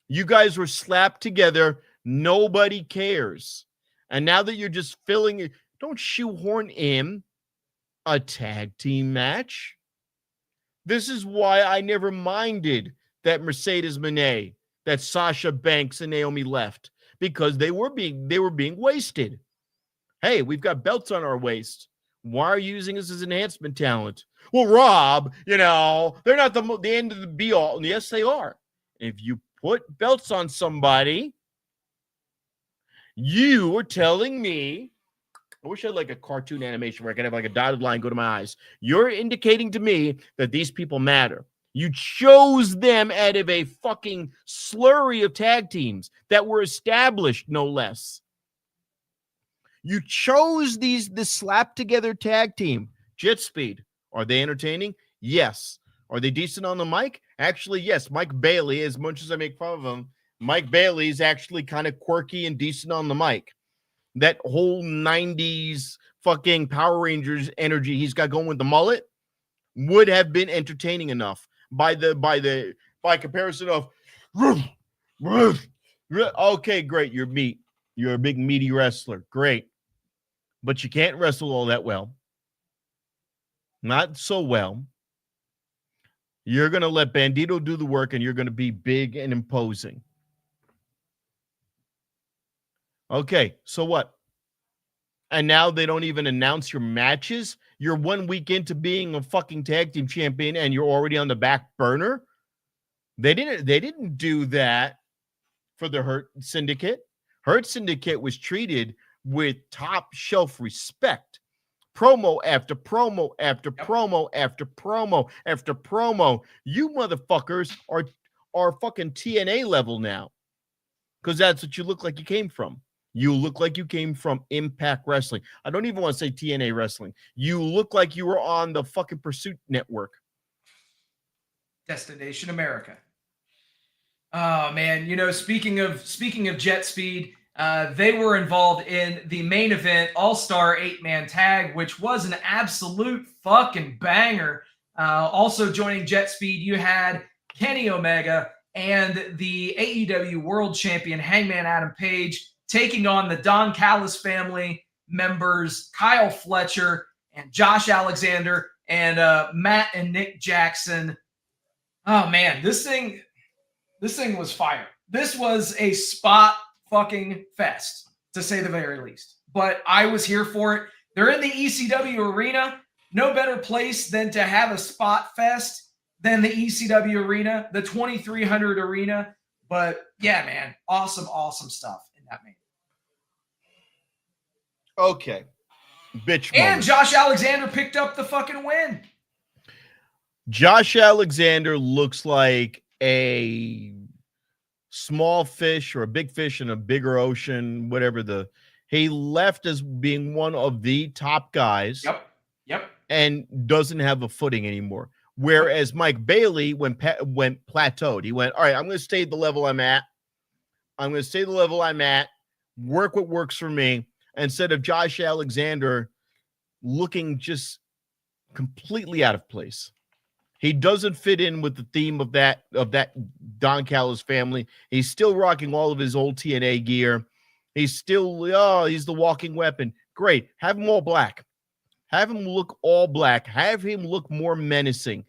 You guys were slapped together. Nobody cares. And now that you're just filling it, don't shoehorn in a tag team match. This is why I never minded that Mercedes Moné, that Sasha Banks and Naomi left, because they were being wasted. Hey, we've got belts on our waist. Why are you using us as enhancement talent? Well, Rob, they're not the end of the be all. And yes, they are. If you put belts on somebody, you are telling me, I wish I had like a cartoon animation where I could have like a dotted line go to my eyes. You're indicating to me that these people matter. You chose them out of a fucking slurry of tag teams that were established, no less. You chose this slap together tag team. Jet Speed. Are they entertaining? Yes. Are they decent on the mic? Actually, yes. Mike Bailey, as much as I make fun of him, Mike Bailey is actually kind of quirky and decent on the mic. That whole 90s fucking Power Rangers energy he's got going with the mullet would have been entertaining enough by comparison of okay, great, you're meat. You're a big meaty wrestler. Great. But you can't wrestle all that well. Not so well. You're going to let Bandito do the work and you're going to be big and imposing. Okay, so what? And now they don't even announce your matches? You're 1 week into being a fucking tag team champion and you're already on the back burner? They didn't do that for the Hurt Syndicate. Hurt Syndicate was treated with top shelf respect. Promo after promo after promo after promo after promo. You motherfuckers are fucking TNA level now. Because that's what you look like you came from. You look like you came from Impact Wrestling. I don't even want to say TNA Wrestling. You look like you were on the fucking Pursuit Network.
Destination America. Oh man, speaking of Jet Speed, they were involved in the main event All-Star 8-man tag, which was an absolute fucking banger. Also joining Jet Speed, you had Kenny Omega and the AEW World Champion Hangman Adam Page taking on the Don Callis family members, Kyle Fletcher and Josh Alexander and Matt and Nick Jackson. Oh man, this thing was fire. This was a spot fucking fest, to say the very least. But I was here for it. They're in the ECW arena. No better place than to have a spot fest than the ECW arena, the 2300 arena. But yeah, man, awesome stuff in that main.
Okay. Bitch
And
moment.
Josh Alexander picked up the fucking win.
Josh Alexander looks like a small fish or a big fish in a bigger ocean, whatever he left as being one of the top guys.
Yep.
And doesn't have a footing anymore. Whereas Mike Bailey went plateaued. He went, all right, I'm going to stay at the level I'm at. Work what works for me. Instead of Josh Alexander looking just completely out of place. He doesn't fit in with the theme of that Don Callis family. He's still rocking all of his old TNA gear. He's still, he's the walking weapon. Great. Have him all black. Have him look all black. Have him look more menacing.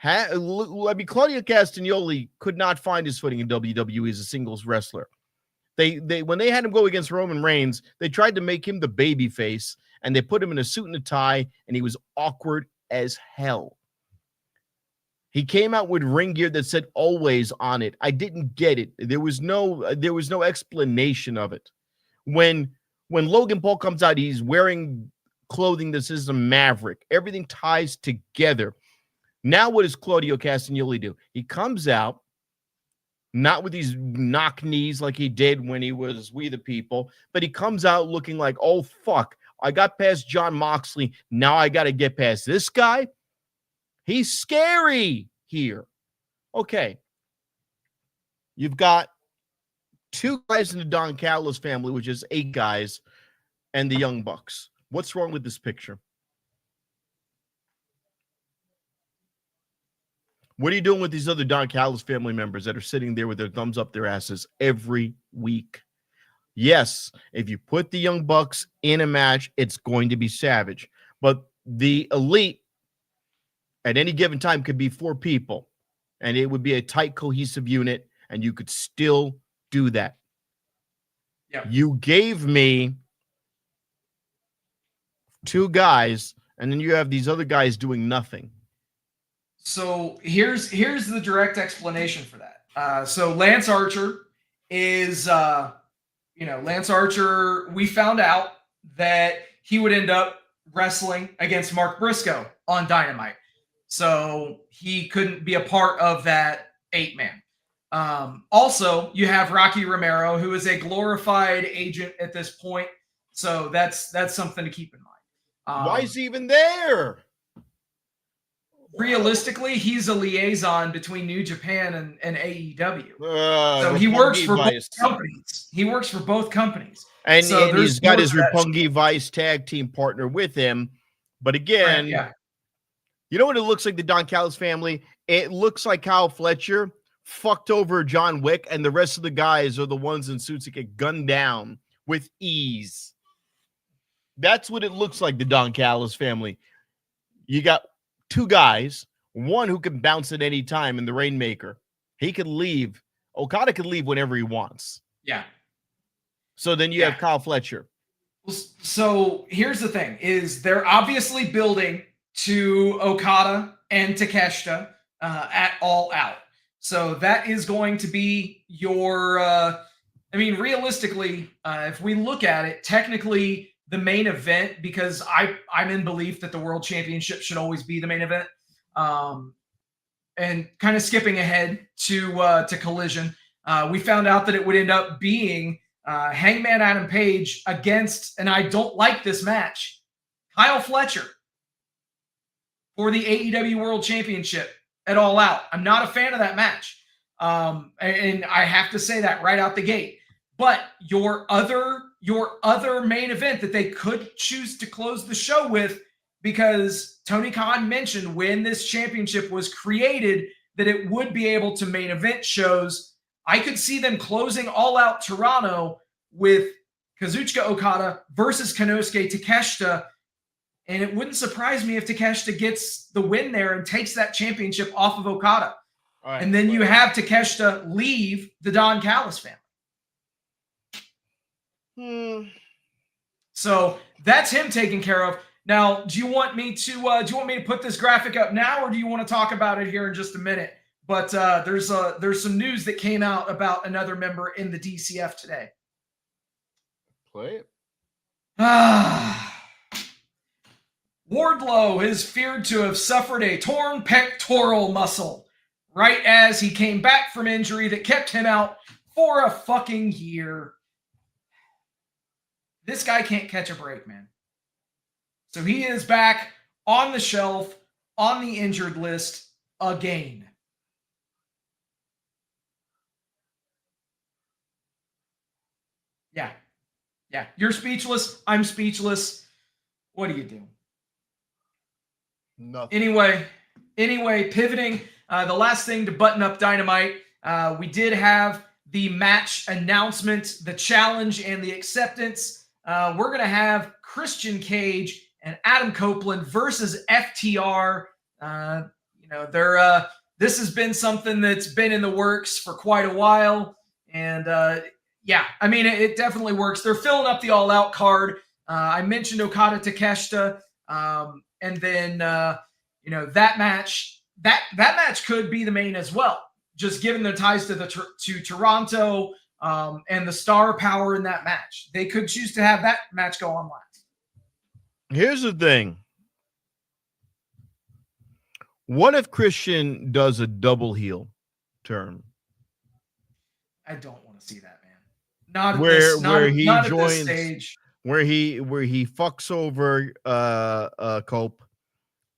Claudio Castagnoli could not find his footing in WWE as a singles wrestler. They when they had him go against Roman Reigns, they tried to make him the baby face, and they put him in a suit and a tie, and he was awkward as hell. He came out with ring gear that said "always" on it. I didn't get it. There was no explanation of it. When Logan Paul comes out, he's wearing clothing that says a Maverick. Everything ties together. Now, what does Claudio Castagnoli do? He comes out, not with these knock knees like he did when he was We the People, but he comes out looking like, oh, fuck, I got past Jon Moxley. Now I got to get past this guy. He's scary here. Okay. You've got 2 guys in the Don Callis family, which is 8 guys, and the Young Bucks. What's wrong with this picture? What are you doing with these other Don Callis family members that are sitting there with their thumbs up their asses every week? Yes, if you put the Young Bucks in a match, it's going to be savage. But the Elite at any given time could be 4 people, and it would be a tight, cohesive unit, and you could still do that.
Yeah.
You gave me 2 guys, and then you have these other guys doing nothing.
So here's the direct explanation for that. So Lance Archer is, Lance Archer, we found out that he would end up wrestling against Mark Briscoe on Dynamite. So he couldn't be a part of that 8-man. Also, you have Rocky Romero, who is a glorified agent at this point. So that's something to keep in mind.
Why is he even there?
Realistically, he's a liaison between New Japan and AEW. So he works for both companies. He works for both companies.
And,
so
and he's got his Roppongi Vice tag team partner with him. But again, you know what it looks like, the Don Callis family? It looks like Kyle Fletcher fucked over John Wick, and the rest of the guys are the ones in suits that get gunned down with ease. That's what it looks like, the Don Callis family. You got 2 guys, one who can bounce at any time in the Rainmaker. He could leave. Okada could leave whenever he wants.
Yeah.
So then you have Kyle Fletcher.
So here's the thing, is they're obviously building to Okada and Takeshita at All Out. So that is going to be your, realistically, if we look at it, technically the main event, because I'm in belief that the World Championship should always be the main event. And kind of skipping ahead to Collision, we found out that it would end up being Hangman Adam Page against, and I don't like this match, Kyle Fletcher for the AEW World Championship at All Out. I'm not a fan of that match. And I have to say that right out the gate. But your other main event that they could choose to close the show with, because Tony Khan mentioned when this championship was created that it would be able to main event shows. I could see them closing All Out Toronto with Kazuchika Okada versus Konosuke Takeshita, and it wouldn't surprise me if Takeshita gets the win there and takes that championship off of Okada. Right, and then you have Takeshita leave the Don Callis family. So that's him taken care of. Now, do you want me to put this graphic up now, or do you want to talk about it here in just a minute? But there's some news that came out about another member in the DCF today.
Play it.
Wardlow is feared to have suffered a torn pectoral muscle right as he came back from injury that kept him out for a fucking year. This guy can't catch a break, man. So he is back on the shelf, on the injured list again. Yeah. You're speechless. I'm speechless. What do you do?
Nothing.
Anyway, Anyway, pivoting, the last thing to button up Dynamite, we did have the match announcement, the challenge, and the acceptance. We're going to have Christian Cage and Adam Copeland versus FTR. This has been something that's been in the works for quite a while. And it definitely works. They're filling up the All Out card. I mentioned Okada Takeshita. And then, that match, that match could be the main as well. Just given their ties to Toronto and the star power in that match. They could choose to have that match go on last.
Here's the thing. What if Christian does a double heel turn?
I don't want to see that, man. Not at this stage.
Where he fucks over Cope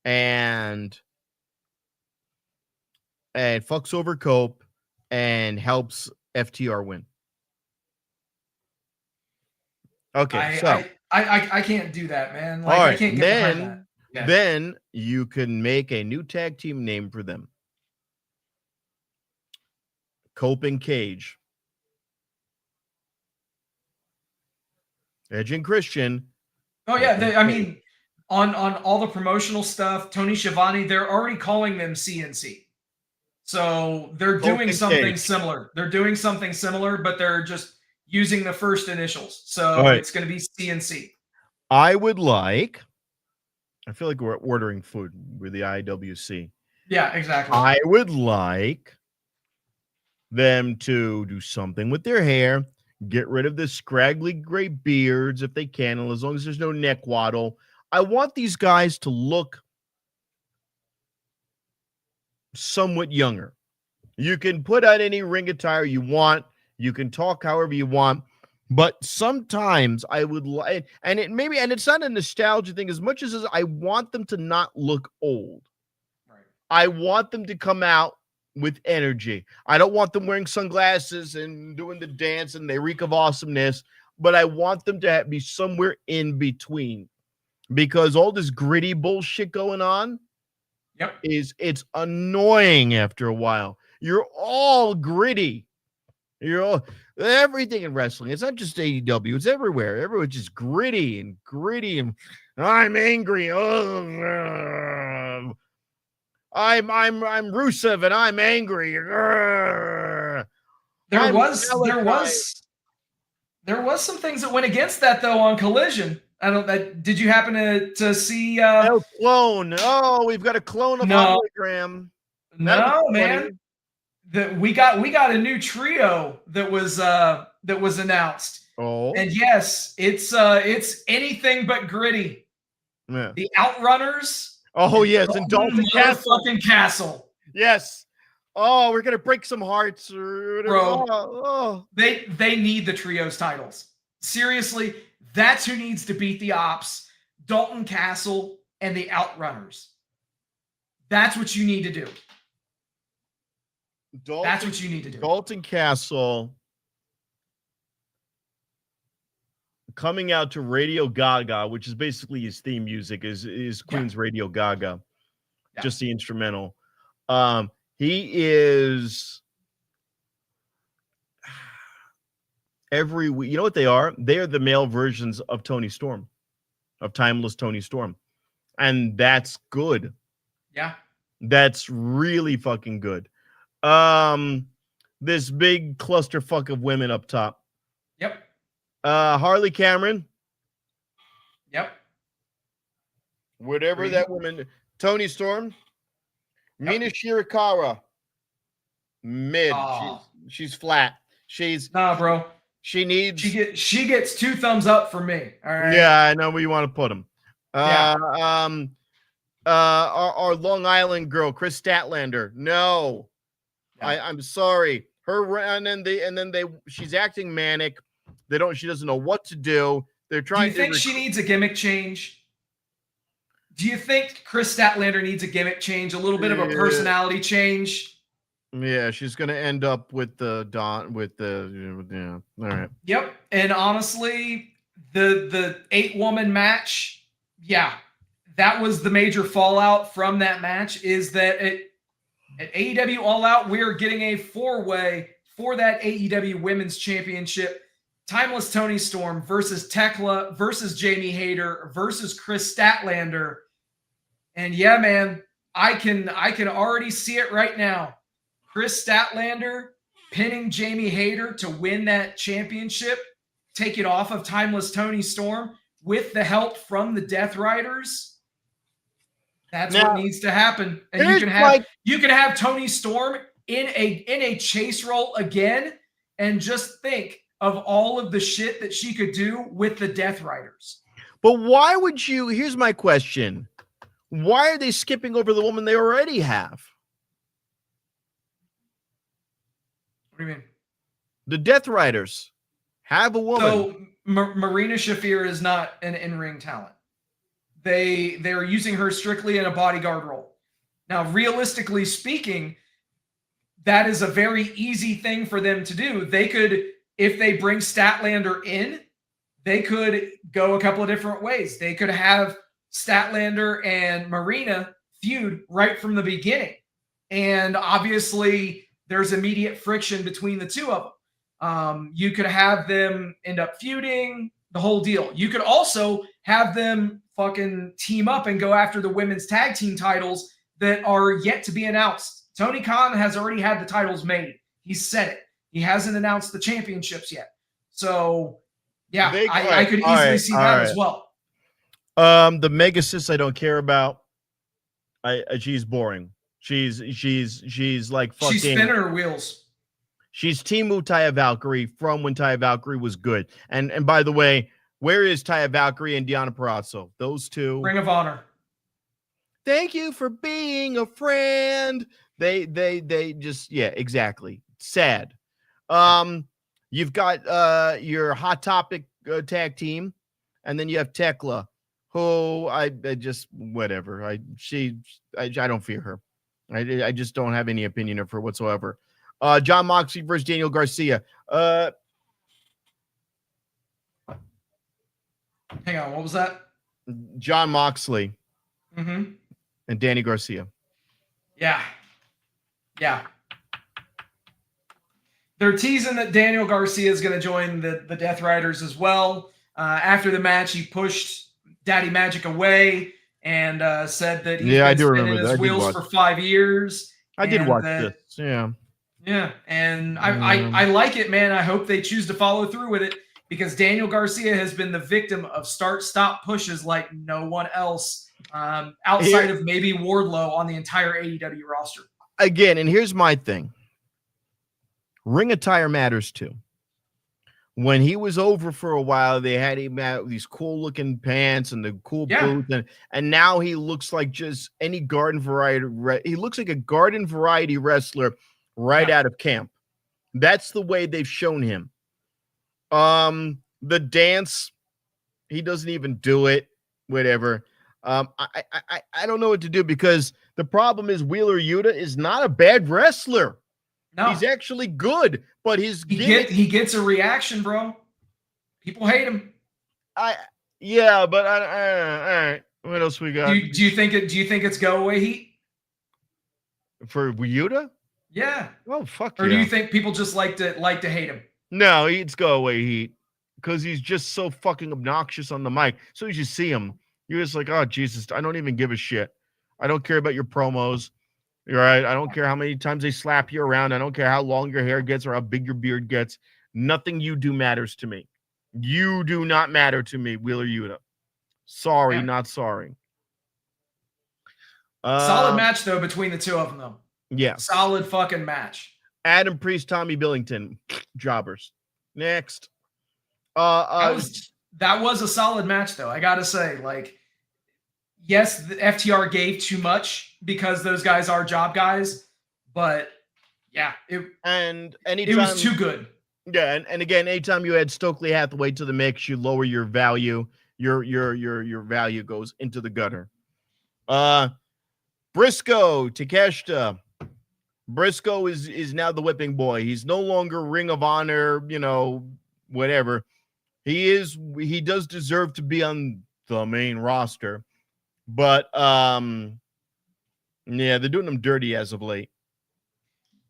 and fucks over Cope and helps FTR win. Okay,
I can't do that, man.
Like, all right,
I can't get behind that. Yeah.
Then you can make a new tag team name for them. Cope and Cage. Edge and Christian.
Oh yeah, on all the promotional stuff, Tony Schiavone, they're already calling them CNC. So they're doing something similar. They're doing something similar, but they're just using the first initials. So it's going to be CNC.
I feel like we're ordering food with the IWC.
Yeah, exactly.
I would like them to do something with their hair. Get rid of the scraggly gray beards if they can, and as long as there's no neck waddle. I want these guys to look somewhat younger. You can put out any ring attire you want. You can talk however you want. But sometimes I would like, and it's not a nostalgia thing as much as I want them to not look old.
Right.
I want them to come out with energy. I don't want them wearing sunglasses and doing the dance and they reek of awesomeness, but I want them to be somewhere in between, because all this gritty bullshit going on, it's annoying after a while. You're all gritty. You're all everything in wrestling. It's not just AEW. It's everywhere. Everyone's just gritty and I'm angry. I'm Rusev and I'm angry.
There was some things that went against that though on Collision. Did you happen to see
clone? Oh, we've got a clone of hologram.
No, man. We got a new trio that was announced.
Oh.
And yes, it's anything but gritty.
Yeah.
The Outrunners.
Oh yes, and Dalton
Castle.
Yes. Oh, we're gonna break some hearts, bro.
They need the trios titles. Seriously, that's who needs to beat the Ops. Dalton Castle and the Outrunners. That's what you need to do. That's what you need to do.
Dalton Castle coming out to Radio Gaga, which is basically his theme music, is Queen's Radio Gaga, just the instrumental. He is every week. You know what they are? They are the male versions of Tony Storm, of Timeless Tony Storm, and that's good.
Yeah,
that's really fucking good. This big clusterfuck of women up top.
Yep.
Harley Cameron.
Yep.
Whatever that woman. Tony Storm. Yep. Mina Shirakawa. Mid.
Oh.
She's flat. She's
bro.
She needs.
She gets 2 thumbs up for me. All right.
Yeah, I know where you want to put them. Our Long Island girl, Chris Statlander. No. I'm sorry. Her and then she's acting manic. She doesn't know what to do. They're trying to.
Do you think she needs a gimmick change? Do you think Chris Statlander needs a gimmick change, a little bit of a personality change?
Yeah, she's gonna end up with all right.
Yep. And honestly, the 8-woman match, that was the major fallout from that match, is that at AEW All Out, we're getting a 4-way for that AEW Women's Championship. Timeless Toni Storm versus Tekla versus Jamie Hayter versus Chris Statlander. And yeah, man, I can already see it right now. Chris Statlander pinning Jamie Hayter to win that championship, take it off of Timeless Toni Storm with the help from the Death Riders. That's what needs to happen. And you can have Toni Storm in a chase role again, and just think of all of the shit that she could do with the Death Riders.
But why would you? Here's my question. Why are they skipping over the woman they already have?
What do you mean?
The Death Riders have a woman.
So Marina Shafir is not an in-ring talent. They're using her strictly in a bodyguard role. Now, realistically speaking, that is a very easy thing for them to do. They could, if they bring Statlander in, they could go a couple of different ways. They could have Statlander and Marina feud right from the beginning. And obviously, there's immediate friction between the two of them. You could have them end up feuding, the whole deal. You could also have them fucking team up and go after the women's tag team titles that are yet to be announced. Tony Khan has already had the titles made. He said it. He hasn't announced the championships yet. So, yeah, I could easily see that as well.
The Mega Sis I don't care about. She's boring. She's like fucking.
She's spinning her wheels.
She's Team Taya Valkyrie from when Taya Valkyrie was good. And by the way, where is Taya Valkyrie and Deonna Purrazzo? Those two.
Ring of Honor.
Thank you for being a friend. They just, yeah, exactly. Sad. You've got your Hot Topic tag team, and then you have Tekla, who I just whatever. I don't fear her. I just don't have any opinion of her whatsoever. Jon Moxley versus Daniel Garcia.
Hang on, what was that?
Jon Moxley and Danny Garcia.
Yeah. They're teasing that Daniel Garcia is going to join the Death Riders as well. After the match, he pushed Daddy Magic away and said that he's been spinning his wheels for 5 years.
I did watch this. Yeah.
Yeah, and I like it, man. I hope they choose to follow through with it, because Daniel Garcia has been the victim of start-stop pushes like no one else outside of maybe Wardlow on the entire AEW roster.
Again, and here's my thing. Ring attire matters too. When he was over for a while, they had him out these cool-looking pants and the cool boots, and now he looks like just any garden variety. He looks like a garden variety wrestler right out of camp. That's the way they've shown him. The dance, he doesn't even do it. Whatever. I don't know what to do, because the problem is Wheeler Yuta is not a bad wrestler. No, he's actually good, but he
gets a reaction, bro. People hate him.
But all right. What else we got?
Do you think it's go away heat
for Yuta?
Yeah.
Oh fuck.
Or do you think people just like to hate him?
No, it's go away heat, because he's just so fucking obnoxious on the mic. So as you see him, you're just like, oh Jesus, I don't even give a shit. I don't care about your promos. You're right. I don't care how many times they slap you around. I don't care how long your hair gets or how big your beard gets. Nothing you do matters to me. You do not matter to me, Wheeler Yuta. Sorry, not sorry.
Solid match, though, between the two of them, though.
Yeah.
Solid fucking match.
Adam Priest, Tommy Billington. Jobbers. Next.
That was a solid match, though. I got to say, like, yes, the FTR gave too much because those guys are job guys, but yeah, it was too good.
Yeah, and again, anytime you add Stokely Hathaway to the mix, you lower your value. Your value goes into the gutter. Briscoe, Takeshita. Briscoe is now the whipping boy. He's no longer Ring of Honor, whatever. He does deserve to be on the main roster. But yeah, they're doing them dirty as of late.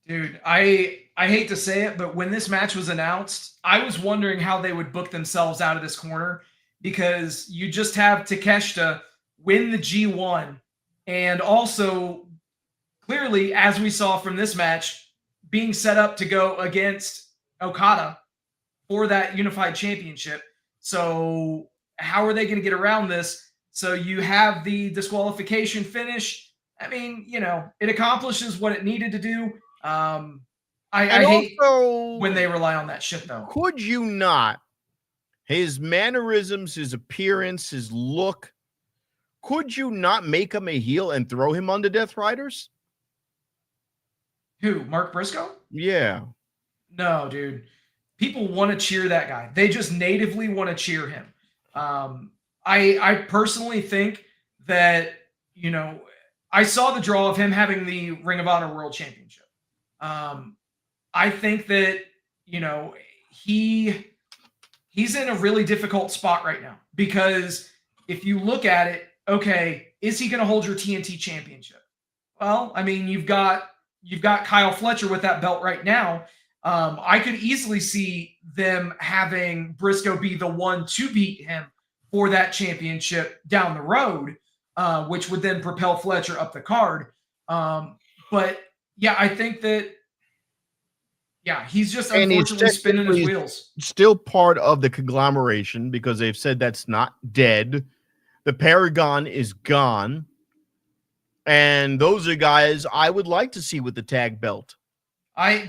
Dude, I hate to say it, but when this match was announced, I was wondering how they would book themselves out of this corner, because you just have Takeshita win the G1, and also clearly, as we saw from this match, being set up to go against Okada for that unified championship. So how are they going to get around this? So you have the disqualification finish. I mean, it accomplishes what it needed to do. I hate when they rely on that shit, though.
Could you not? His mannerisms, his appearance, his look. Could you not make him a heel and throw him on the Death Riders?
Who? Mark Briscoe?
Yeah.
No, dude. People want to cheer that guy. They just natively want to cheer him. I personally think that, I saw the draw of him having the Ring of Honor World Championship. I think that, he's in a really difficult spot right now, because if you look at it, okay, is he going to hold your TNT championship? Well, I mean, you've got Kyle Fletcher with that belt right now. I could easily see them having Briscoe be the one to beat him for that championship down the road, which would then propel Fletcher up the card. But yeah, I think that, he's just unfortunately spinning his wheels.
Still part of the conglomeration, because they've said that's not dead. The Paragon is gone. And those are guys I would like to see with the tag belt.
I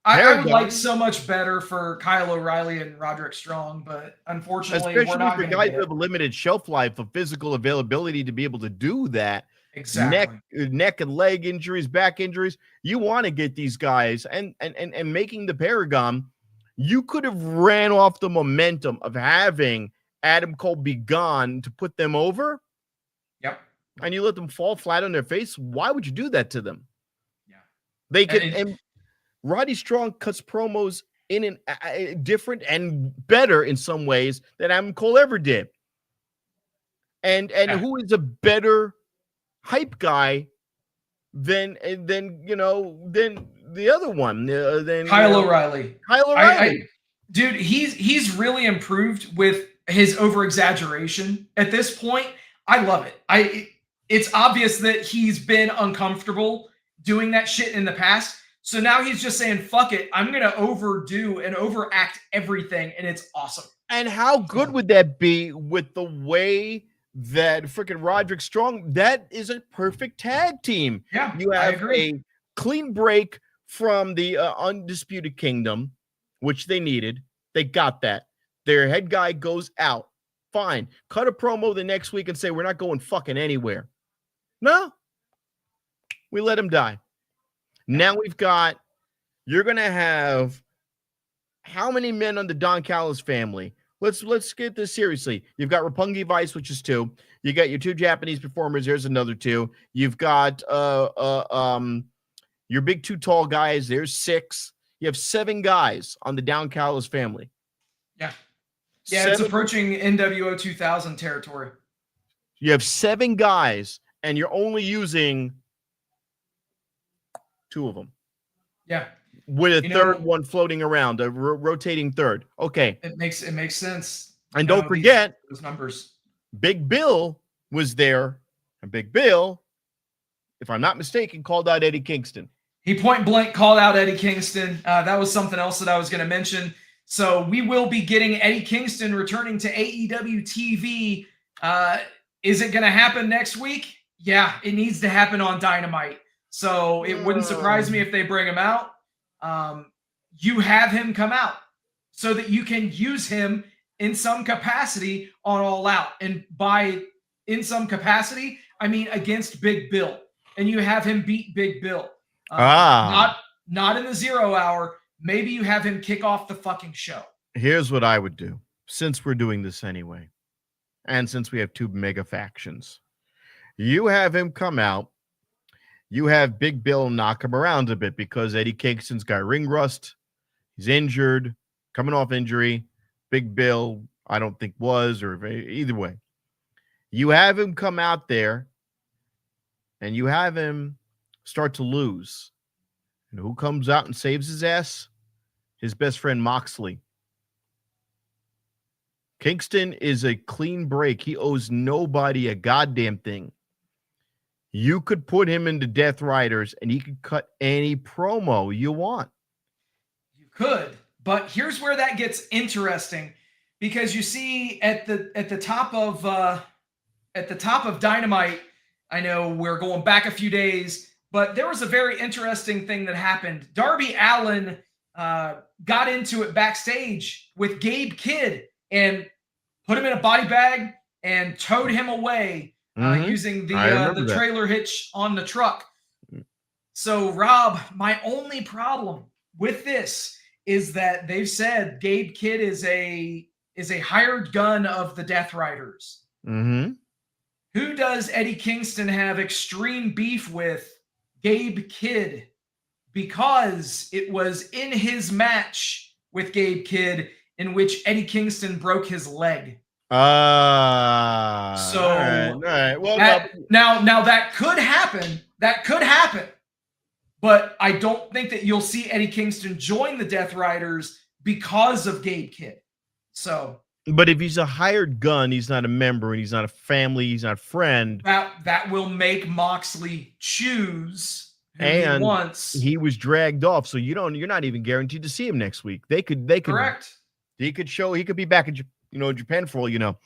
would like so much better for Kyle O'Reilly and Roderick Strong, but unfortunately,
especially
we're not
for guys who have a limited shelf life of physical availability to be able to do that.
Exactly.
Neck and leg injuries, back injuries. You want to get these guys and making the Paragon. You could have ran off the momentum of having Adam Cole be gone to put them over.
Yep.
And you let them fall flat on their face. Why would you do that to them?
Yeah.
They could. And Roddy Strong cuts promos in an different and better in some ways than Adam Cole ever did. And who is a better hype guy than the other one? Than
Kyle O'Reilly.
Kyle O'Reilly.
Dude, he's really improved with his over exaggeration at this point. I love it. It's obvious that he's been uncomfortable doing that shit in the past. So now he's just saying, fuck it, I'm going to overdo and overact everything, and it's awesome.
And how good would that be with the way that freaking Roderick Strong, that is a perfect tag team.
Yeah,
you have a clean break from the Undisputed Kingdom, which they needed. They got that. Their head guy goes out. Fine. Cut a promo the next week and say, we're not going fucking anywhere. No. We let him die. Now you're going to have how many men on the Don Callis family? Let's get this seriously. You've got Roppongi Vice, which is 2. You got your 2 Japanese performers. There's another 2. You've got your big 2 tall guys. There's 6. You have 7 guys on the Don Callis family.
Yeah. Yeah, it's approaching NWO 2000 territory.
You have 7 guys, and you're only using 2 of them.
Yeah.
With a third one floating around, a rotating third. Okay.
It makes sense.
And don't forget,
those numbers.
Big Bill was there, and Big Bill, if I'm not mistaken, called out Eddie Kingston.
He point blank called out Eddie Kingston. That was something else that I was going to mention. So we will be getting Eddie Kingston returning to AEW TV. Is it going to happen next week? Yeah, it needs to happen on Dynamite. So it wouldn't surprise me if they bring him out. You have him come out so that you can use him in some capacity on All Out. And by in some capacity, I mean against Big Bill. And you have him beat Big Bill. Not in the 0 hour. Maybe you have him kick off the fucking show.
Here's what I would do, since we're doing this anyway, and since we have 2 mega factions. You have him come out. You have Big Bill knock him around a bit because Eddie Kingston's got ring rust. He's injured, coming off injury. Big Bill, I don't think was, or either way. You have him come out there and you have him start to lose. And who comes out and saves his ass? His best friend Moxley. Kingston is a clean break. He owes nobody a goddamn thing. You could put him into Death Riders and he could cut any promo you want.
You could, but here's where that gets interesting, because you see at the top of Dynamite, I know we're going back a few days, but there was a very interesting thing that happened. Darby Allin got into it backstage with Gabe Kidd and put him in a body bag and towed him away using the trailer hitch on the truck. So, Rob, my only problem with this is that they've said Gabe Kidd is a hired gun of the Death Riders.
Mm-hmm.
Who does Eddie Kingston have extreme beef with? Gabe Kidd, because it was in his match with Gabe Kidd in which Eddie Kingston broke his leg.
So all right. Well,
now that could happen. That could happen. But I don't think that you'll see Eddie Kingston join the Death Riders because of Gabe Kidd. So,
but if he's a hired gun, he's not a member, and he's not a family, he's not a friend.
That will make Moxley choose who
and
he wants.
He was dragged off, so you're not even guaranteed to see him next week. They could
correct.
He could be back in Japan for all you know.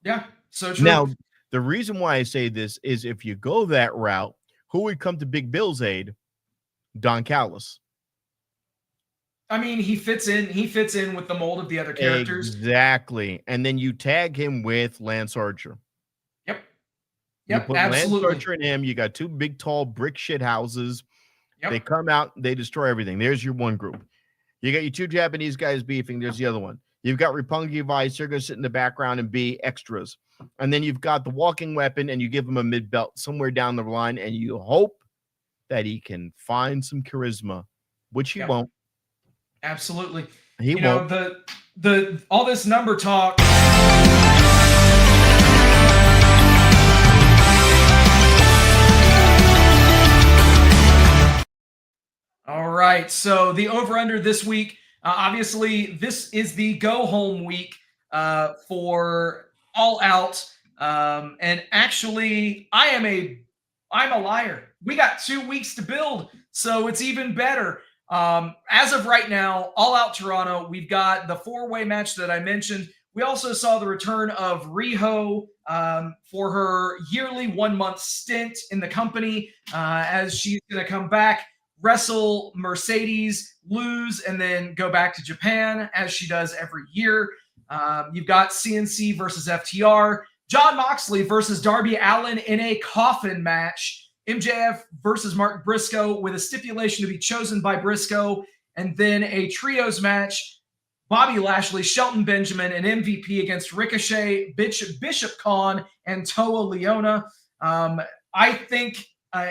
Yeah, so true.
Now, the reason why I say this is if you go that route, who would come to Big Bill's aid? Don Callis.
I mean, he fits in with the mold of the other characters.
Exactly. And then you tag him with Lance Archer.
Yep,
You put
absolutely.
Lance Archer and him. You got two big, tall brick shit houses.
Yep.
They come out, they destroy everything. There's your one group. You got your two Japanese guys beefing. There's the other one. You've got Roppongi Vice. They're going to sit in the background and be extras. And then you've got the walking weapon, and you give him a mid-belt somewhere down the line, and you hope that he can find some charisma, which he won't.
Absolutely.
He won't.
The all this number talk. All right. So the over-under this week, obviously, this is the go-home week for All Out. And actually, I'm a liar. We got 2 weeks to build, so it's even better. As of right now, All Out Toronto, we've got the four-way match that I mentioned. We also saw the return of Riho for her yearly 1-month stint in the company as she's going to come back, wrestle Mercedes, lose, and then go back to Japan as she does every year. You've got CNC versus FTR, Jon Moxley versus Darby Allin in a coffin match, MJF versus Mark Briscoe with a stipulation to be chosen by Briscoe, and then a trios match, Bobby Lashley, Shelton Benjamin, and MVP against Ricochet, Bishop Khan, and Toa Leona. I think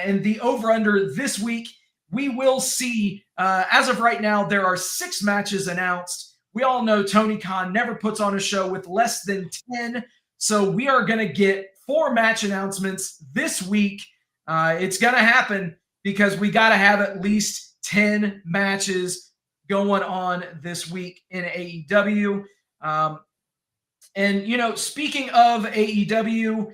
in the over-under this week, we will see, as of right now, there are 6 matches announced. We all know Tony Khan never puts on a show with less than 10, so we are going to get 4 match announcements this week. It's going to happen because we got to have at least 10 matches going on this week in AEW. And, speaking of AEW,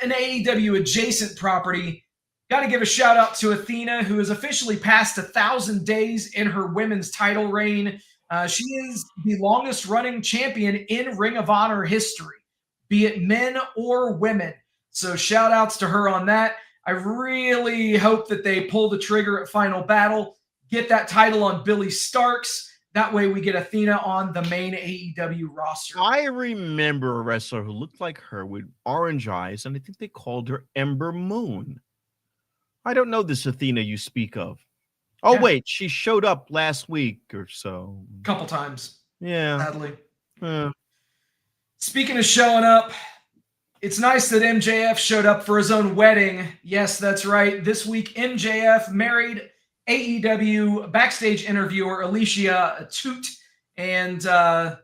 an AEW adjacent property, got to give a shout out to Athena, who has officially passed 1,000 days in her women's title reign. She is the longest running champion in Ring of Honor history, be it men or women. So shout outs to her on that. I really hope that they pull the trigger at Final Battle, get that title on Billy Starks. That way we get Athena on the main AEW roster.
I remember a wrestler who looked like her with orange eyes, and I think they called her Ember Moon. I don't know this Athena you speak of. Oh, yeah. Wait, she showed up last week or so.
Couple times.
Yeah.
Sadly.
Yeah.
Speaking of showing up, it's nice that MJF showed up for his own wedding. Yes, that's right. This week, MJF married AEW backstage interviewer Alicia Toot. And MJF,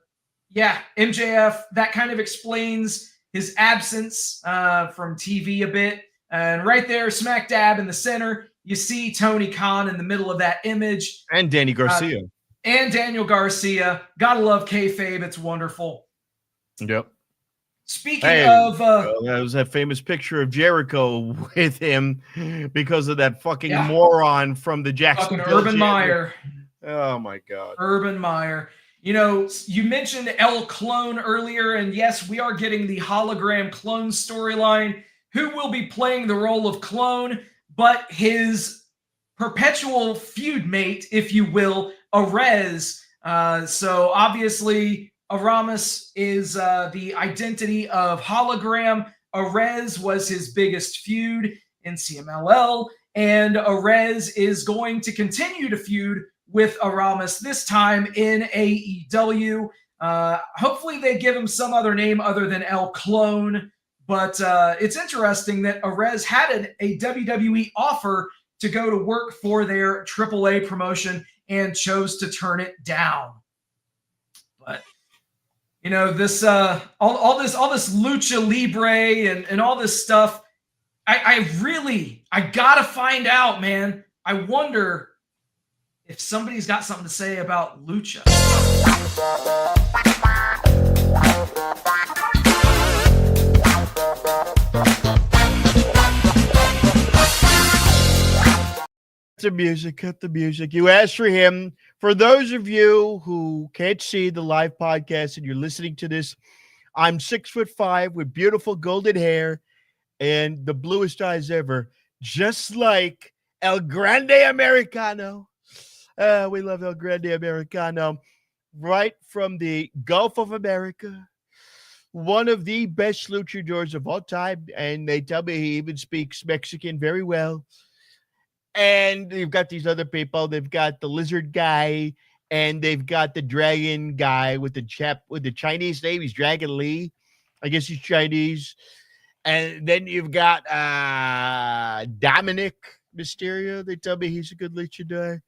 that kind of explains his absence from TV a bit. And right there, smack dab in the center, you see Tony Khan in the middle of that image.
And Danny Garcia.
And Daniel Garcia. Gotta love kayfabe. It's wonderful.
Yep.
Speaking of...
that was that famous picture of Jericho with him because of that fucking moron from the Jacksonville
Urban Meyer.
Oh, my God.
Urban Meyer. You know, you mentioned El Clone earlier, and yes, we are getting the hologram clone storyline. Who will be playing the role of Clone, but his perpetual feud mate, if you will, Arez. So obviously, Aramis is the identity of hologram. Arez was his biggest feud in CMLL, and Arez is going to continue to feud with Aramis, this time in AEW. Hopefully they give him some other name other than El Clone, but it's interesting that Arez had a WWE offer to go to work for their AAA promotion and chose to turn it down. But you know, this all this lucha libre and all this stuff, I gotta find out, man. I wonder if somebody's got something to say about lucha.
Cut the music. You asked for him. For those of you who can't see the live podcast and you're listening to this, I'm 6'5" with beautiful golden hair and the bluest eyes ever, just like El Grande Americano. We love El Grande Americano. Right from the Gulf of America. One of the best luchadors of all time. And they tell me he even speaks Mexican very well. And you've got these other people. They've got the lizard guy, and they've got the dragon guy with the Chinese name. He's Dragon Lee. I guess he's Chinese. And then you've got Dominic Mysterio. They tell me he's a good luchador.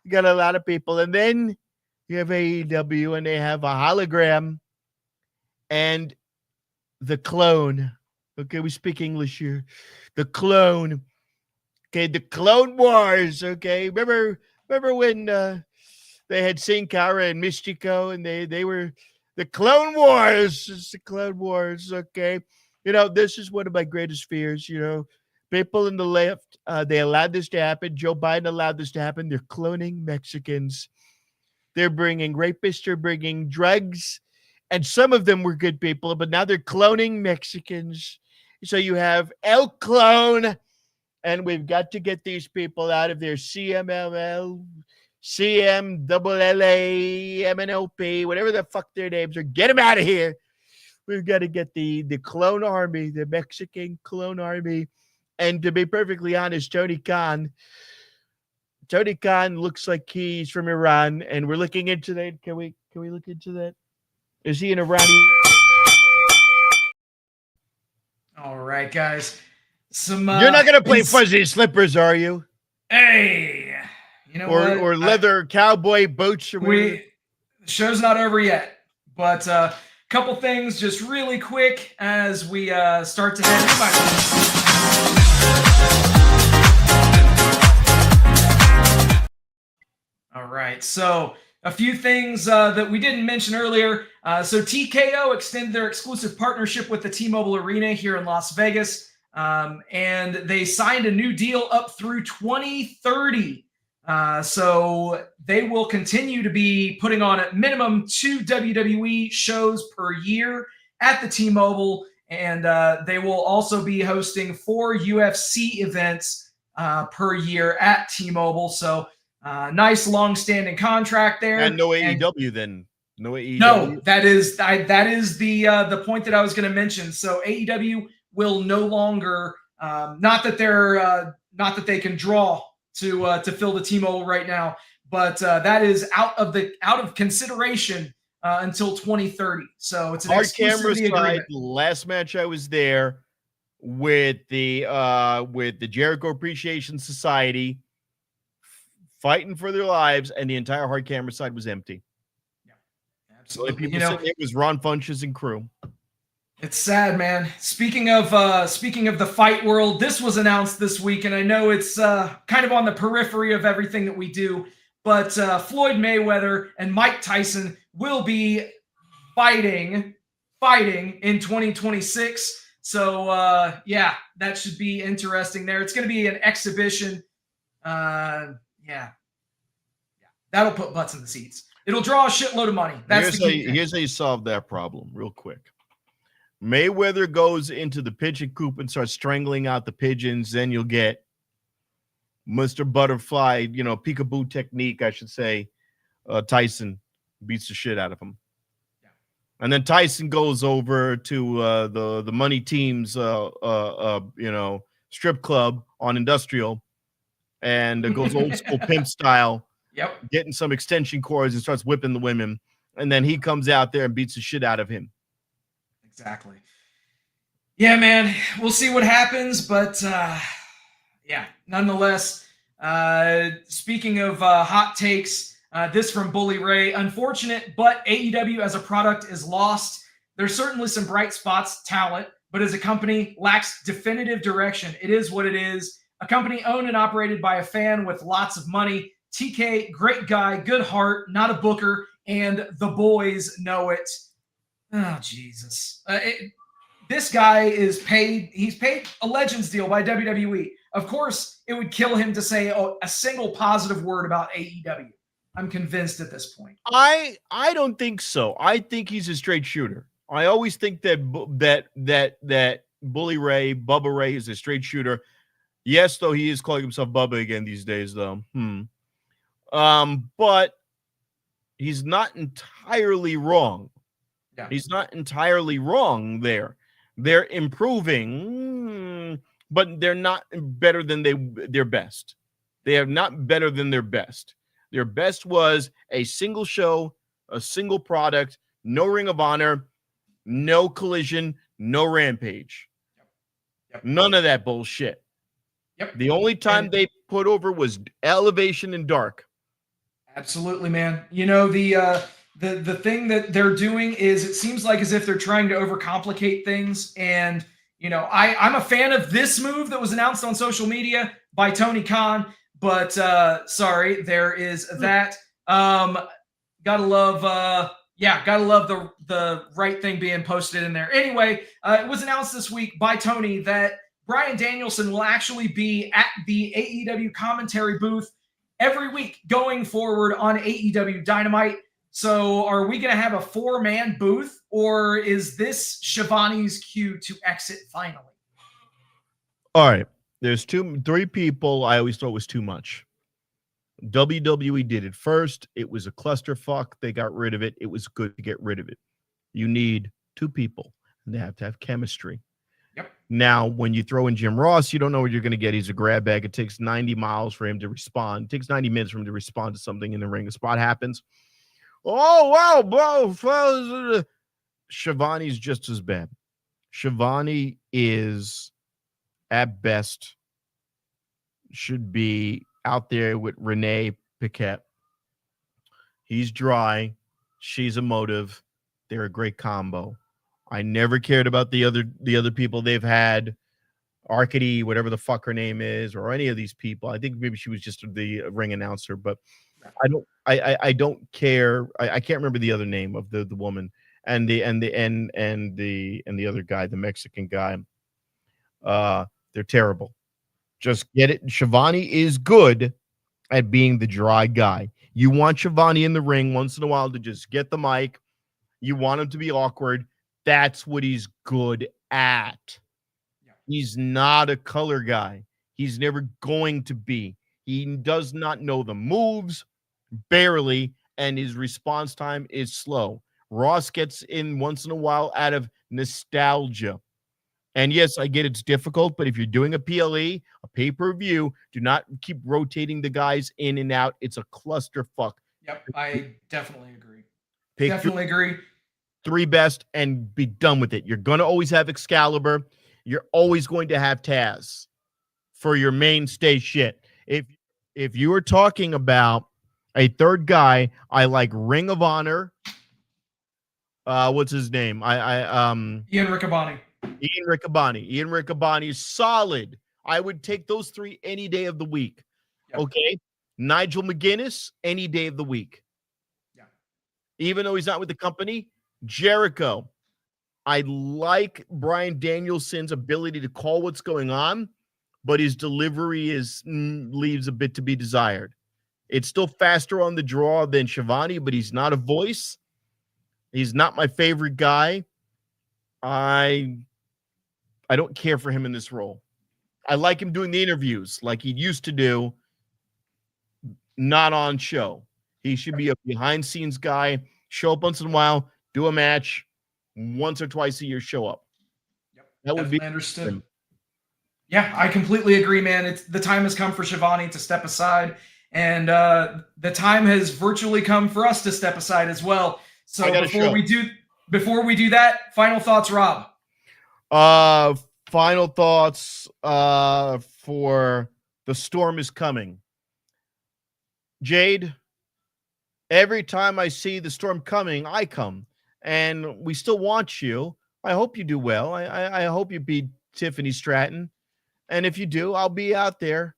You got a lot of people. And then you have AEW, and they have a hologram and the Clone. Okay, we speak English here. The Clone. Okay, the Clone Wars. Okay, remember when they had Sin Cara and Mystico, and they were the Clone Wars. It's the Clone Wars. Okay, you know, this is one of my greatest fears. You know, people in the left, they allowed this to happen. Joe Biden allowed this to happen. They're cloning Mexicans. They're bringing rapists. They're bringing drugs, and some of them were good people, but now they're cloning Mexicans. So you have El Clone. And we've got to get these people out of their CMLL, CMLLA, MNOP, whatever the fuck their names are. Get them out of here. We've got to get the clone army, the Mexican clone army. And to be perfectly honest, Tony Khan looks like he's from Iran, and we're looking into that. Can we look into that? Is he an Iranian?
All right, guys. You're
not gonna play fuzzy slippers, are you?
Hey, you know what?
Or leather cowboy boots. Or
the show's not over yet, but a couple things just really quick as we start to head. All right, so a few things that we didn't mention earlier. So TKO extended their exclusive partnership with the T-Mobile Arena here in Las Vegas. And they signed a new deal up through 2030. So they will continue to be putting on at minimum 2 WWE shows per year at the T-Mobile. And they will also be hosting 4 UFC events per year at T-Mobile. So nice long-standing contract there.
And no AEW then. No AEW.
No, that is the point that I was going to mention. So AEW will no longer, not that they can draw to fill the T-Mobile right now, but that is out of consideration until 2030. So it's an
hard camera
exclusivity agreement.
Last match I was there with the Jericho Appreciation Society fighting for their lives, and the entire hard camera side was empty.
Yeah, absolutely.
It was Ron Funches and crew.
It's sad, man. Speaking of the fight world, this was announced this week, and I know it's kind of on the periphery of everything that we do, but Floyd Mayweather and Mike Tyson will be fighting in 2026. So yeah, that should be interesting there. It's going to be an exhibition. Yeah, that'll put butts in the seats. It'll draw a shitload of money. That's
here's how you solve that problem real quick. Mayweather goes into the pigeon coop and starts strangling out the pigeons. Then you'll get Mr. Butterfly, peekaboo technique, I should say. Tyson beats the shit out of him. Yeah. And then Tyson goes over to the money team's strip club on Industrial and goes old school pimp style.
Yep.
Getting some extension cords and starts whipping the women. And then he comes out there and beats the shit out of him.
Exactly. Yeah, man. We'll see what happens, but yeah, nonetheless, speaking of hot takes, this from Bully Ray. Unfortunate, but AEW as a product is lost. There's certainly some bright spots, talent, but as a company lacks definitive direction. It is what it is. A company owned and operated by a fan with lots of money. TK, great guy, good heart, not a booker, and the boys know it. Oh, Jesus. This guy is paid. He's paid a Legends deal by WWE. Of course, it would kill him to say a single positive word about AEW. I'm convinced at this point.
I don't think so. I think he's a straight shooter. I always think that Bully Ray, Bubba Ray, is a straight shooter. Yes, though he is calling himself Bubba again these days, though. But he's not entirely wrong. Yeah. He's not entirely wrong there. They're improving, but they're not better than their best. They are not better than their best. Their best was a single show, a single product, no Ring of Honor, no Collision, no Rampage. Yep. None of that bullshit.
Yep.
The only time they put over was Elevation and Dark.
Absolutely, man. The thing that they're doing is it seems like as if they're trying to overcomplicate things. And, I'm a fan of this move that was announced on social media by Tony Khan. But sorry, there is that. Gotta love the right thing being posted in there. Anyway, it was announced this week by Tony that Bryan Danielson will actually be at the AEW commentary booth every week going forward on AEW Dynamite. So are we going to have a 4-man booth, or is this Shivani's cue to exit finally?
All right. There's 3 people I always thought was too much. WWE did it first. It was a clusterfuck. They got rid of it. It was good to get rid of it. You need 2 people, and they have to have chemistry.
Yep.
Now, when you throw in Jim Ross, you don't know what you're going to get. He's a grab bag. It takes 90 miles for him to respond. It takes 90 minutes for him to respond to something in the ring. A spot happens. Oh, wow, bro. Shivani's just as bad. Shivani is, at best, should be out there with Renee Paquette. He's dry. She's emotive. They're a great combo. I never cared about the other people they've had. Arkady, whatever the fuck her name is, or any of these people. I think maybe she was just the ring announcer, but I don't care. I can't remember the other name of the woman and the other guy, the Mexican guy. They're terrible. Just get it. Shivani is good at being the dry guy. You want Shivani in the ring once in a while to just get the mic. You want him to be awkward. That's what he's good at. Yeah. He's not a color guy. He's never going to be. He does not know the moves, barely, and his response time is slow. Ross gets in once in a while out of nostalgia. And yes, I get it's difficult, but if you're doing a PLE, a pay-per-view, do not keep rotating the guys in and out. It's a clusterfuck.
Yep, I definitely agree.
Agree. 3 best and be done with it. You're going to always have Excalibur. You're always going to have Taz for your mainstay shit. If you were talking about a third guy, I like Ring of Honor, what's his name?
Ian Riccaboni.
Ian Riccaboni is solid. I would take those three any day of the week.
Yep.
Okay. Nigel McGuinness, any day of the week.
Yeah.
Even though he's not with the company, Jericho. I like Bryan Danielson's ability to call what's going on, but his delivery leaves a bit to be desired. It's still faster on the draw than Schiavone, but he's not a voice. He's not my favorite guy. I don't care for him in this role. I like him doing the interviews like he used to do, not on show. He should be a behind-scenes guy, show up once in a while, do a match, once or twice a year show up.
Yep.
That would be
understood. Yeah, I completely agree, man. The time has come for Schiavone to step aside, and the time has virtually come for us to step aside as well. So before we do that, final thoughts, Rob.
Final thoughts for The Storm is Coming. Jade, every time I see The Storm coming, I come. And we still want you. I hope you do well. I hope you beat Tiffany Stratton. And if you do, I'll be out there.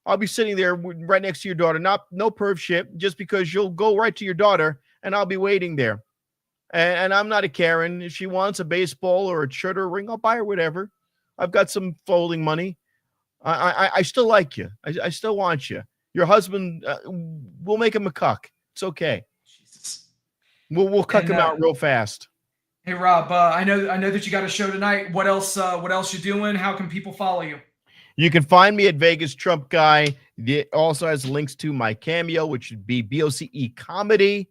I'll be sitting there right next to your daughter. No perv shit, just because you'll go right to your daughter, and I'll be waiting there. And I'm not a Karen. If she wants a baseball or a shirt or a ring, I'll buy her whatever. I've got some folding money. I still like you. I still want you. Your husband, we'll make him a cuck. It's okay. Jesus. We'll cuck him out real fast.
Hey Rob, I know that you got a show tonight. What else you doing? How can people follow you?
You can find me at Vegas Trump Guy. It also has links to my Cameo, which would be BOCE Comedy.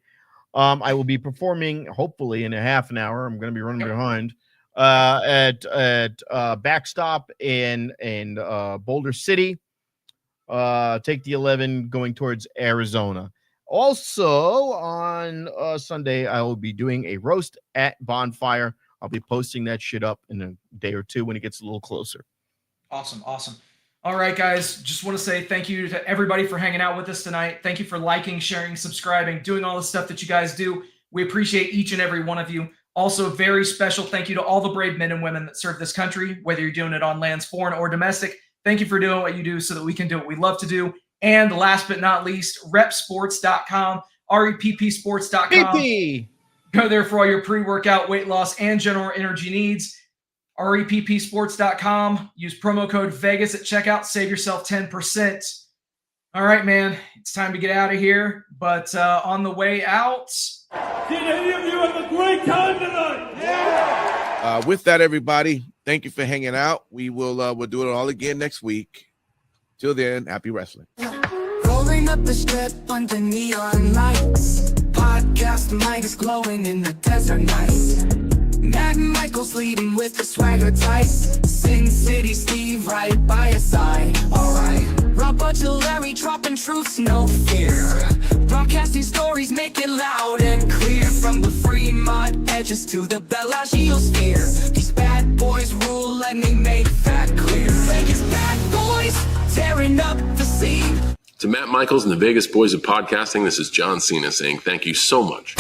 I will be performing hopefully in a half an hour. I'm going to be running behind at Backstop in Boulder City. Take the 11 going towards Arizona. Also on Sunday, I will be doing a roast at Bonfire. I'll be posting that shit up in a day or two when it gets a little closer.
Awesome. All right, guys. Just want to say thank you to everybody for hanging out with us tonight. Thank you for liking, sharing, subscribing, doing all the stuff that you guys do. We appreciate each and every one of you. Also, very special thank you to all the brave men and women that serve this country, whether you're doing it on lands foreign or domestic. Thank you for doing what you do so that we can do what we love to do. And last but not least, repsports.com, reppsports.com.
PP.
Go there for all your pre-workout, weight loss, and general energy needs. reppsports.com. Use promo code Vegas at checkout. Save yourself 10%. All right, man. It's time to get out of here. But on the way out...
Did any of you have a great time tonight? Yeah!
With that, everybody, thank you for hanging out. We'll do it all again next week. Till then, happy wrestling.
Rolling up the strip under neon lights. Podcast mic is glowing in the desert nights. Matt Michaels leading with the swagger tights. Sin City Steve right by your side. Alright. Rob Larry dropping truths, no fear. Broadcasting stories, make it loud and clear. From the Fremont edges to the Bellagio sphere. These bad boys rule, let me make that clear. Vegas bad boys, tearing up the scene.
To Matt Michaels and the Vegas Boys of Podcasting, this is John Cena saying thank you so much.